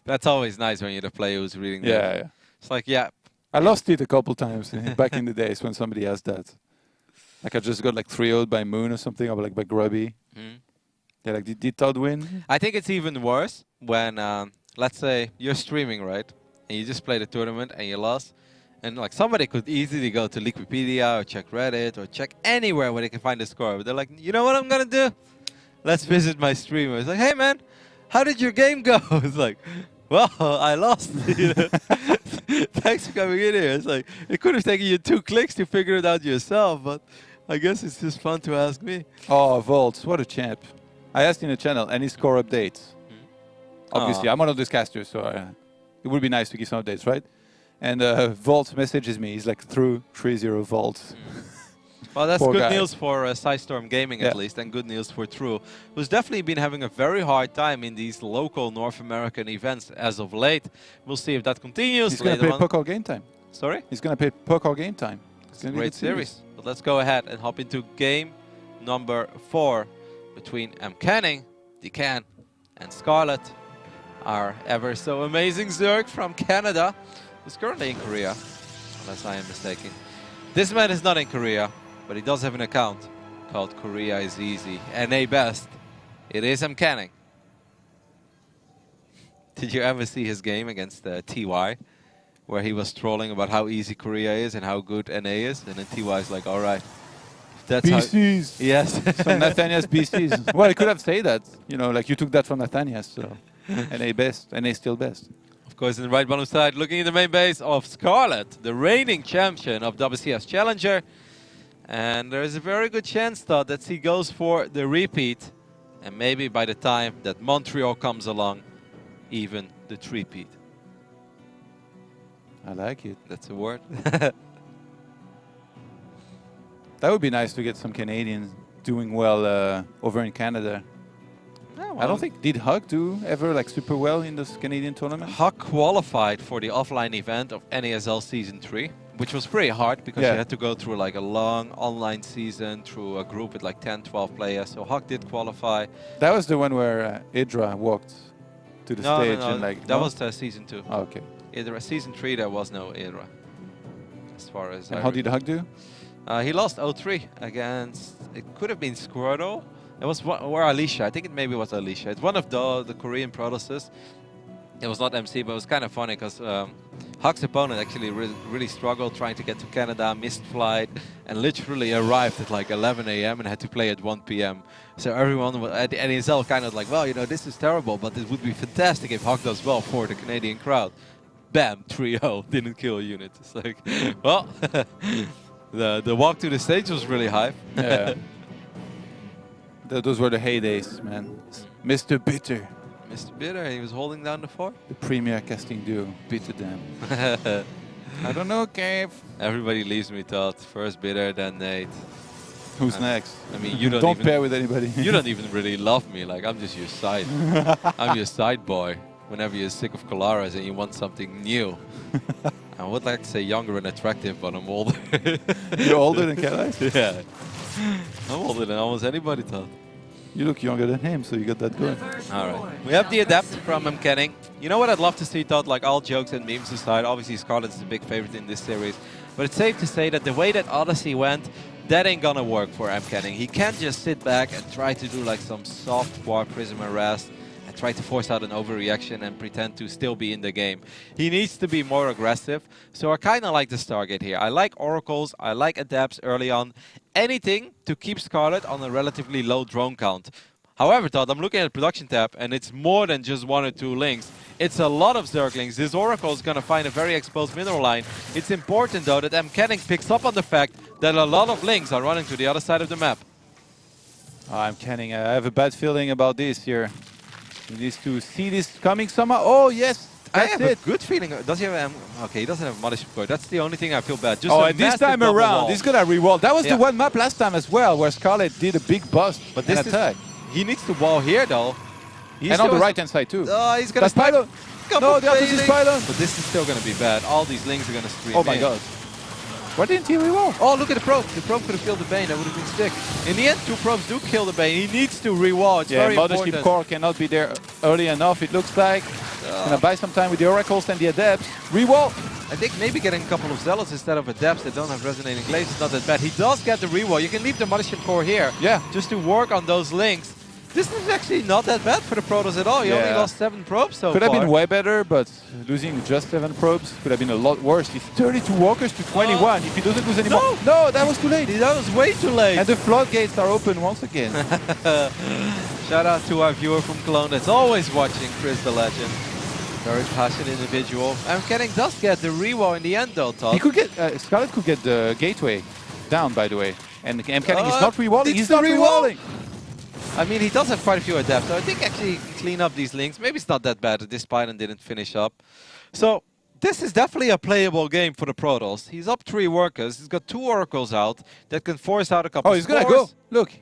S2: that's always nice when you're the player who's reading that.
S1: Yeah.
S2: It's like, yeah.
S1: I lost it a couple times back in the days when somebody asked that. Like I just got like 3-0'd by Moon or something, or like by Grubby. They're like, did Todd win?
S2: I think it's even worse when, let's say, you're streaming, right? And you just played a tournament and you lost. And like somebody could easily go to Wikipedia or check Reddit or check anywhere where they can find the score. But they're like, you know what I'm going to do? Let's visit my streamer. It's like, hey, man, how did your game go? It's like, well, I lost. Thanks for coming in here. It's like, it could have taken you 2 clicks to figure it out yourself. But I guess it's just fun to ask me.
S1: Oh, Volts, what a champ. I asked in the channel, any score updates? Obviously, I'm one of those casters, so it would be nice to give some updates, right? And Volt messages me. He's like, through 3-0 Volt.
S2: Well, that's good news for Sidestorm Gaming, at least, and good news for True, who's definitely been having a very hard time in these local North American events as of late. We'll see if that continues.
S1: He's going to play Puck all game time.
S2: Sorry?
S1: He's going to play Puck all game time.
S2: It's a great series. But let's go ahead and hop into game number 4 between MCanning, Decan, and Scarlett. Our ever so amazing Zerg from Canada, who's currently in Korea, unless I am mistaken. This man is not in Korea, but he does have an account called Korea is Easy. NA Best. It is MCanning. Did you ever see his game against TY, where he was trolling about how easy Korea is and how good NA is? And then TY is like, all right. That's
S1: BCs.
S2: Yes.
S1: From Nathaniel's BCs. Well, I could have said that. You know, like you took that from Nathaniel, so NA best. NA still best.
S2: Of course, in the right bottom side, looking at the main base of Scarlett, the reigning champion of WCS Challenger. And there is a very good chance, though, that he goes for the repeat. And maybe by the time that Montreal comes along, even the three-peat.
S1: I like it.
S2: That's a word.
S1: That would be nice to get some Canadians doing well over in Canada.
S2: Yeah, well,
S1: I don't think, did Hug do ever like super well in this Canadian tournament?
S2: Hug qualified for the offline event of NASL Season 3, which was pretty hard because you had to go through like a long online season through a group with like 10, 12 players. So Hug did qualify.
S1: That was the one where Idra walked to the stage and like...
S2: That was Season 2.
S1: Oh, okay.
S2: Idra, Season 3 there was no Idra. As far as
S1: and how did Hug do?
S2: He lost 0-3 against, it could have been Squirtle. It was or Alicia. I think it maybe was Alicia. It's one of the Korean Protosses. It was not MC, but it was kind of funny because Hug's opponent actually really struggled trying to get to Canada, missed flight, and literally arrived at like 11 a.m. and had to play at 1 p.m. So everyone at the NSL kind of like, well, you know, this is terrible, but it would be fantastic if Hug does well for the Canadian crowd. Bam, 3-0, didn't kill a unit. It's like, well, the walk to the stage was really hype.
S1: Yeah. Those were the heydays, man. Mr. Bitter.
S2: Mr. Bitter, he was holding down the fort.
S1: The premier casting duo, Bitter Dam. I don't know, Cave.
S2: Everybody leaves me, Todd. First Bitter, then Nate.
S1: Who's next?
S2: I mean, you don't even,
S1: pair with anybody.
S2: You don't even really love me. Like, I'm just your side. I'm your side boy. Whenever you're sick of Colaras and you want something new. I would like to say younger and attractive, but I'm older.
S1: You're older than Calice?
S2: Yeah. I'm older than almost anybody, Todd.
S1: You look younger than him, so you got that going.
S2: All right. We have the Adept from MCanning. You know what I'd love to see, Todd? Like, all jokes and memes aside, obviously Scarlett is a big favorite in this series. But it's safe to say that the way that Odyssey went, that ain't gonna work for MCanning. He can't just sit back and try to do like some soft War Prism arrest and try to force out an overreaction and pretend to still be in the game. He needs to be more aggressive. So I kind of like the Stargate here. I like Oracles, I like Adepts early on. Anything to keep Scarlett on a relatively low drone count. However, Todd, I'm looking at the production tab and it's more than just 1 or 2 links. It's a lot of Zerglings. This Oracle is going to find a very exposed mineral line. It's important, though, that MCanning picks up on the fact that a lot of links are running to the other side of the map.
S1: MCanning, I have a bad feeling about this here. He needs to see this coming somehow. Oh, yes.
S2: I have a good feeling. Does he have okay, he doesn't have Mothership Core. That's the only thing I feel bad. Just
S1: and this time around, he's going to re-wall. That was the one map last time as well, where Scarlett did a big bust
S2: but this attack. He needs to wall here, though.
S1: And on the right-hand side, too.
S2: Oh, he's going to
S1: pylon. No, the other is pylon.
S2: But this is still going to be bad. All these links are going to stream
S1: Oh, my God. Why didn't he re-wall?
S2: Oh, look at the probe. The probe could have killed the Bane. That would have been sick. In the end, 2 probes do kill the Bane. He needs to re-wall. It's very important.
S1: Mothership Core cannot be there early enough, it looks like. Gonna buy some time with the Oracles and the Adepts. Re-wall.
S2: I think maybe getting a couple of Zealots instead of Adepts that don't have Resonating Glaives is not that bad. He does get the re-wall. You can leave the Mothership Core here.
S1: Yeah.
S2: Just to work on those links. This is actually not that bad for the Protoss at all. He only lost 7 probes so
S1: Could
S2: far.
S1: have been way better, but losing just 7 probes could have been a lot worse. It's 32 walkers to 21. If he doesn't lose any more. No, that was too late.
S2: That was way too late.
S1: And the floodgates are open once again.
S2: Shout out to our viewer from Cologne that's always watching, Chris the Legend. Very passionate individual. MCanning does get the re-wall in the end, though, Todd.
S1: He could get, Scarlett could get the gateway down, by the way. And MCanning is not re-walling. He's not re-walling.
S2: I mean, he does have quite a few adepts, so I think actually he can clean up these links. Maybe it's not that bad that this Python didn't finish up. So this is definitely a playable game for the Protoss. He's up 3 workers. He's got 2 Oracles out that can force out a couple.
S1: Oh, he's going to go. Look.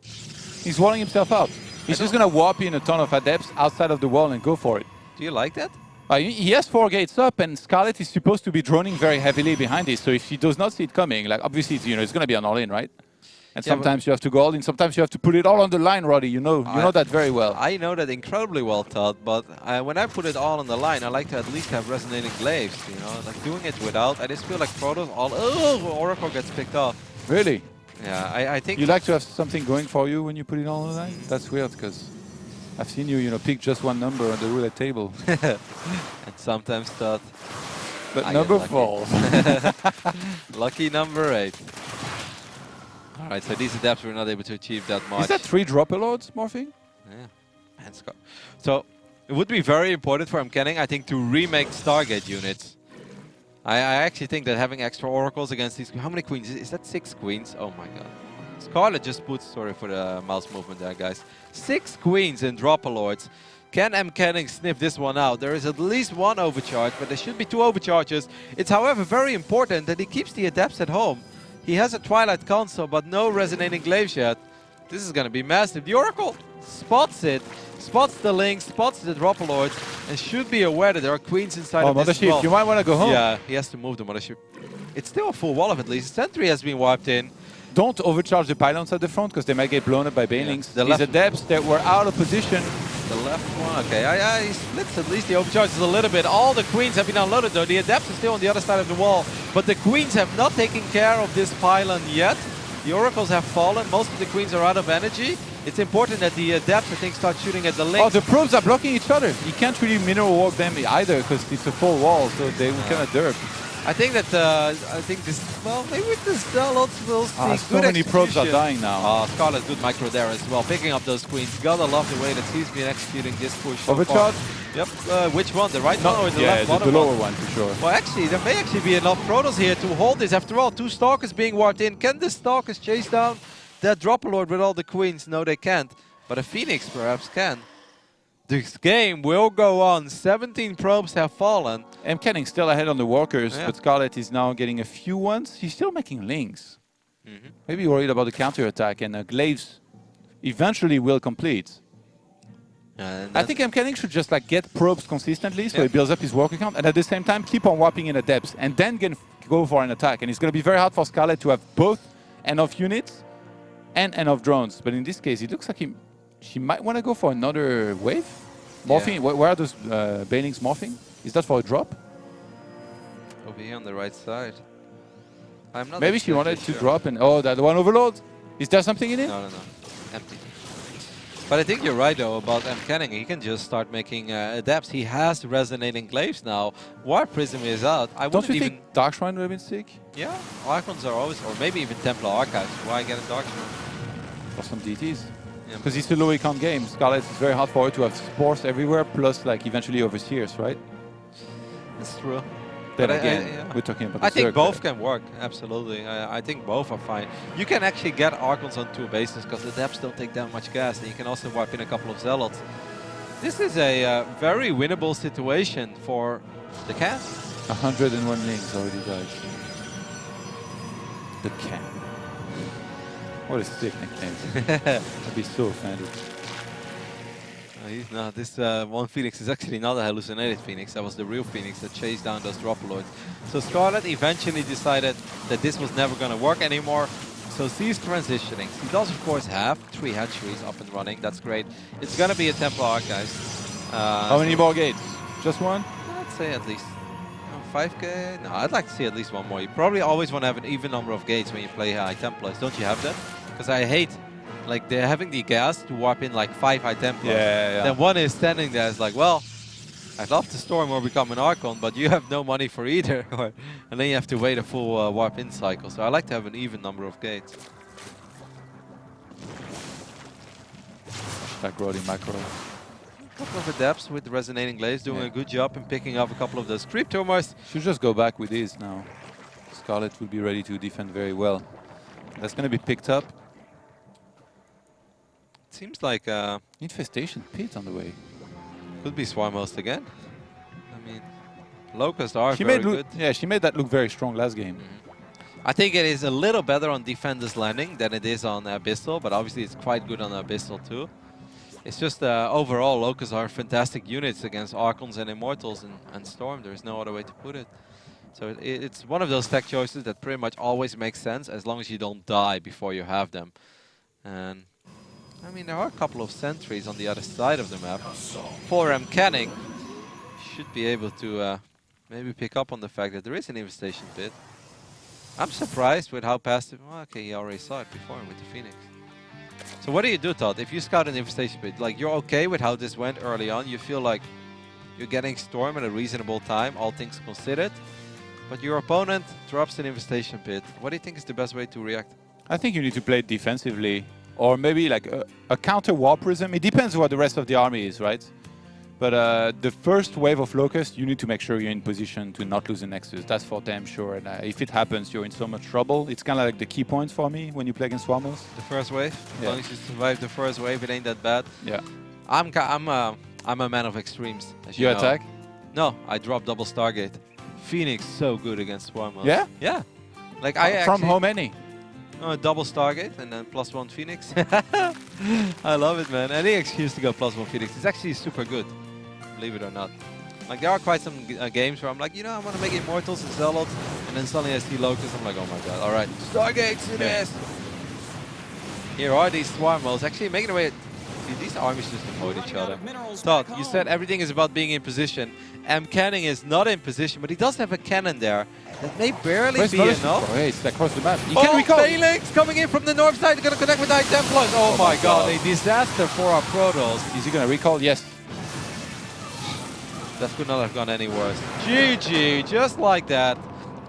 S1: He's walling himself out. He's just going to warp in a ton of adepts outside of the wall and go for it.
S2: Do you like that?
S1: He has 4 gates up, and Scarlett is supposed to be droning very heavily behind this. So if he does not see it coming, like obviously it's, it's going to be an all-in, right? And sometimes you have to go all in. Sometimes you have to put it all on the line, Roddy. You know that very well.
S2: I know that incredibly well, Todd. But when I put it all on the line, I like to at least have resonating glaives. You know, like doing it without. I just feel like Protoss all. Oh, Oracle gets picked off.
S1: Really?
S2: Yeah, I think.
S1: You like to have something going for you when you put it all on the line? That's weird because I've seen you, pick just one number on the roulette table.
S2: And sometimes, Todd.
S1: But number 4.
S2: Lucky number 8. Alright, so these adepts were not able to achieve that much.
S1: Is that 3 dropper loads morphing?
S2: Yeah. And so it would be very important for MCanning, I think, to remake Stargate units. I actually think that having extra Oracles against these... How many queens? Is that 6 queens? Oh my god. Scarlett just puts... Sorry for the mouse movement there, guys. 6 queens in dropper lords. Can MCanning sniff this one out? There is at least 1 overcharge, but there should be 2 overcharges. It's, however, very important that he keeps the adepts at home. He has a Twilight console, but no resonating glaives yet. This is going to be massive. The Oracle spots it, spots the link, spots the drop lords, and should be aware that there are queens inside of this as well.
S1: You might want to go home.
S2: Yeah, he has to move the mothership. It's still a full wall of at least. Sentry has been wiped in.
S1: Don't overcharge the pylons at the front because they might get blown up by banelings. Yeah. These adepts that were out of position.
S2: The left one, okay. He splits at least. He overcharges a little bit. All the queens have been unloaded though. The adepts are still on the other side of the wall. But the queens have not taken care of this pylon yet. The oracles have fallen. Most of the queens are out of energy. It's important that the adepts, I think, start shooting at the links.
S1: Oh, the probes are blocking each other. You can't really mineral walk them either because it's a full wall, so they will kind of derp.
S2: I think that, well, maybe with the Scarlett will see
S1: so many probes are dying now.
S2: Scarlett, good micro there as well, picking up those queens. Gotta love the way that he's been executing this push so
S1: Overcharge?
S2: Far. Yep, which one? The right one or the left one?
S1: The lower one for sure.
S2: Well, actually, there may actually be enough Protoss here to hold this. After all, 2 Stalkers being warped in. Can the Stalkers chase down that Dropper Lord with all the queens? No, they can't. But a Phoenix perhaps can. This game will go on. 17 probes have fallen.
S1: MCanning still ahead on the walkers, but Scarlett is now getting a few ones. He's still making links. Maybe worried about the counter attack, and Glaives eventually will complete. I think MCanning should just like get probes consistently, so he builds up his walker count, and at the same time keep on whopping in adepts, and then go for an attack. And it's going to be very hard for Scarlett to have both enough units and enough drones. But in this case, it looks like she might want to go for another wave. Morphing? Where are those banelings morphing? Is that for a drop?
S2: Over here on the right side. I'm not.
S1: Maybe she wanted to drop and that one overload. Is there something in it?
S2: No. Empty. But I think you're right though about MCanning. He can just start making adepts. He has resonating glaives now. Warp Prism is out.
S1: Don't you think Dark Shrine would have been sick?
S2: Yeah, Archons are always, or maybe even Templar Archives. Why get a Dark Shrine?
S1: For some DTs. Because it's a low econ game. Scarlett is very hard for her to have spores everywhere, plus like eventually overseers, right?
S2: That's true.
S1: Then again, we're talking about.
S2: I think both can work. Absolutely, I think both are fine. You can actually get Archons on 2 bases because the depths don't take that much gas, and you can also wipe in a couple of Zealots. This is a very winnable situation for the Can.
S1: 101 links already died. The Can. What a sick nickname. I'd be so offended.
S2: No, this one Phoenix is actually not a hallucinated Phoenix. That was the real Phoenix that chased down those Dropper Lords. So Scarlett eventually decided that this was never going to work anymore. So she's transitioning. She does, of course, have 3 hatcheries up and running. That's great. It's going to be a Templar Archives.
S1: How many more gates? Just one?
S2: I'd say at least 5k. No, I'd like to see at least one more. You probably always want to have an even number of gates when you play High Templars. Don't you have that? Because I hate like they're having the gas to warp in like 5 High Templars.
S1: Yeah.
S2: Then one is standing there. It's like, well, I'd love to storm or become an Archon, but you have no money for either. And then you have to wait a full warp in cycle. So I like to have an even number of gates.
S1: Like rolling macro.
S2: A couple of adepts with resonating glaives doing a good job in picking up a couple of those creep tumors.
S1: Should just go back with these now. Scarlett will be ready to defend very well. That's going to be picked up.
S2: It seems like
S1: Infestation Pit on the way.
S2: Could be Swarm Host again. I mean, Locusts are very good.
S1: Yeah, she made that look very strong last game.
S2: I think it is a little better on Defender's Landing than it is on Abyssal, but obviously it's quite good on Abyssal too. It's just overall, Locusts are fantastic units against Archons and Immortals and Storm. There's no other way to put it. So it's one of those tech choices that pretty much always makes sense as long as you don't die before you have them. And I mean, there are a couple of sentries on the other side of the map. For MCanning, should be able to maybe pick up on the fact that there is an infestation pit. I'm surprised with how passive. Well, okay, he already saw it before with the Phoenix. So what do you do, Todd? If you scout an infestation pit, like you're okay with how this went early on, you feel like you're getting Storm at a reasonable time, all things considered, but your opponent drops an infestation pit. What do you think is the best way to react?
S1: I think you need to play it defensively, or maybe like a counter Warp Prism. It depends what the rest of the army is, right? But the first wave of Locusts, you need to make sure you're in position to not lose the Nexus. That's for damn sure. And if it happens, you're in so much trouble. It's kind of like the key points for me when you play against Swarmos.
S2: The first wave? As long as you survive the first wave, it ain't that bad.
S1: Yeah.
S2: I'm a man of extremes, as you know.
S1: Attack?
S2: No, I drop double Stargate. Phoenix so good against Swarmos.
S1: Yeah?
S2: Yeah. Like
S1: From home any?
S2: Double Stargate and then +1 Phoenix. I love it, man. Any excuse to go +1 Phoenix. It's actually super good, believe it or not. Like, there are quite some games where I'm like, you know, I want to make Immortals and Zealots, and then suddenly I see Locust, I'm like, oh my god, alright, Stargates it is! Here are these Swarm Wells, actually making their way. See, these armies just avoid each other. Todd, you said everything is about being in position. MCanning is not in position, but he does have a cannon there. That may barely be enough.
S1: Oh, hey, it's across the map.
S2: He can recall. Phalanx coming in from the north side, going to connect with High Templars. Oh my god, a disaster for our Protoss.
S1: Is he going to recall? Yes.
S2: That could not have gone any worse. GG, just like that.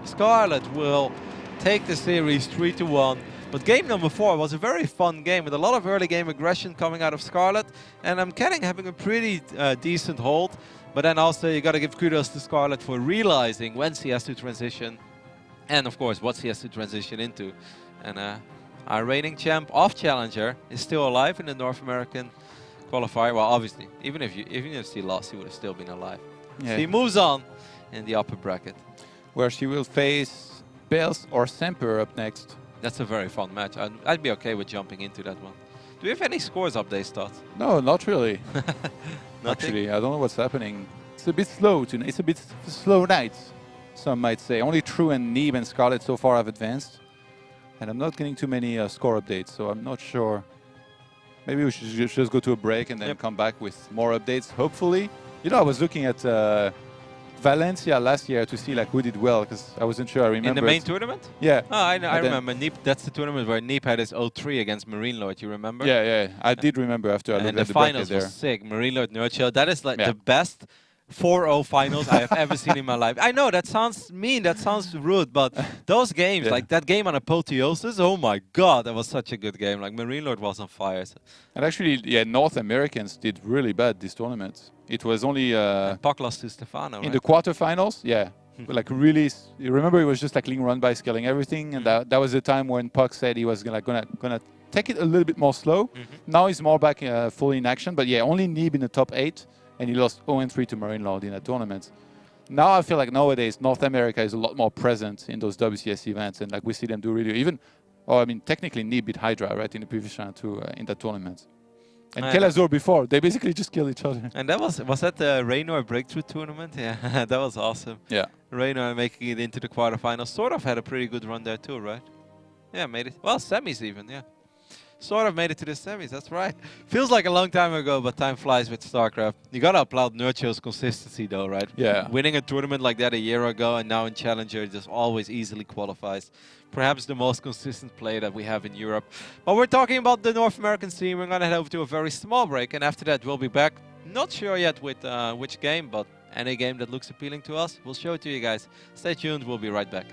S2: Scarlett will take the series 3-1. But game number 4 was a very fun game with a lot of early game aggression coming out of Scarlett. And MCanning having a pretty decent hold. But then also you got to give kudos to Scarlett for realizing when she has to transition. And of course what she has to transition into. And our reigning champ of Challenger is still alive in the North American qualifier. Well, obviously, even if she lost, she would have still been alive. Yeah. She moves on in the upper bracket,
S1: where she will face Bales or Semper up next.
S2: That's a very fun match. I'd be okay with jumping into that one. Do we have any scores updates, Todd?
S1: No, not really. Actually, I don't know what's happening. It's a bit slow tonight. It's a bit slow night, some might say. Only True and Neeb and Scarlett so far have advanced, and I'm not getting too many score updates, so I'm not sure. Maybe we should just go to a break and then come back with more updates, hopefully. You know, I was looking at Valencia last year to see like who did well, because I wasn't sure I remember.
S2: In the main tournament?
S1: Yeah.
S2: Oh, I remember. Neep, that's the tournament where Neep had his 0-3 against Marine Lord, you remember?
S1: Yeah, yeah. I did remember after I looked at the
S2: finals
S1: bracket there.
S2: Was sick. Marine Lord Nurchill. That is like the best 4-0 finals I have ever seen in my life. I know that sounds mean, that sounds rude, but those games, like that game on Apotheosis, oh my god, that was such a good game. Like Marine Lord was on fire. So.
S1: And actually, yeah, North Americans did really bad this tournament. It was only
S2: Puck lost to Stefano,
S1: in the quarterfinals. Yeah, like really. You remember, it was just like Ling Run by scaling everything, and that was the time when Puck said he was gonna take it a little bit more slow. Now he's more back fully in action, but yeah, only Neeb in the top 8. And he lost 0-3 to Marine Lord in that tournament. Now I feel like nowadays North America is a lot more present in those WCS events, and like we see them do really even. Oh, I mean, technically Neeb beat Hydra right in the previous round too in that tournament. And Kelazor before, they basically just killed each other.
S2: And that was that the Raynor Breakthrough tournament? Yeah, that was awesome.
S1: Yeah,
S2: Raynor making it into the quarterfinals. Sort of had a pretty good run there too, right? Yeah, made it. Well, semis even. Yeah. Sort of made it to the semis, that's right. Feels like a long time ago, but time flies with StarCraft. You gotta applaud Nurchill's consistency though, right?
S1: Yeah.
S2: Winning a tournament like that a year ago and now in Challenger just always easily qualifies. Perhaps the most consistent player that we have in Europe. But we're talking about the North American scene. We're gonna head over to a very small break, and after that we'll be back. Not sure yet with which game, but any game that looks appealing to us, we'll show it to you guys. Stay tuned, we'll be right back.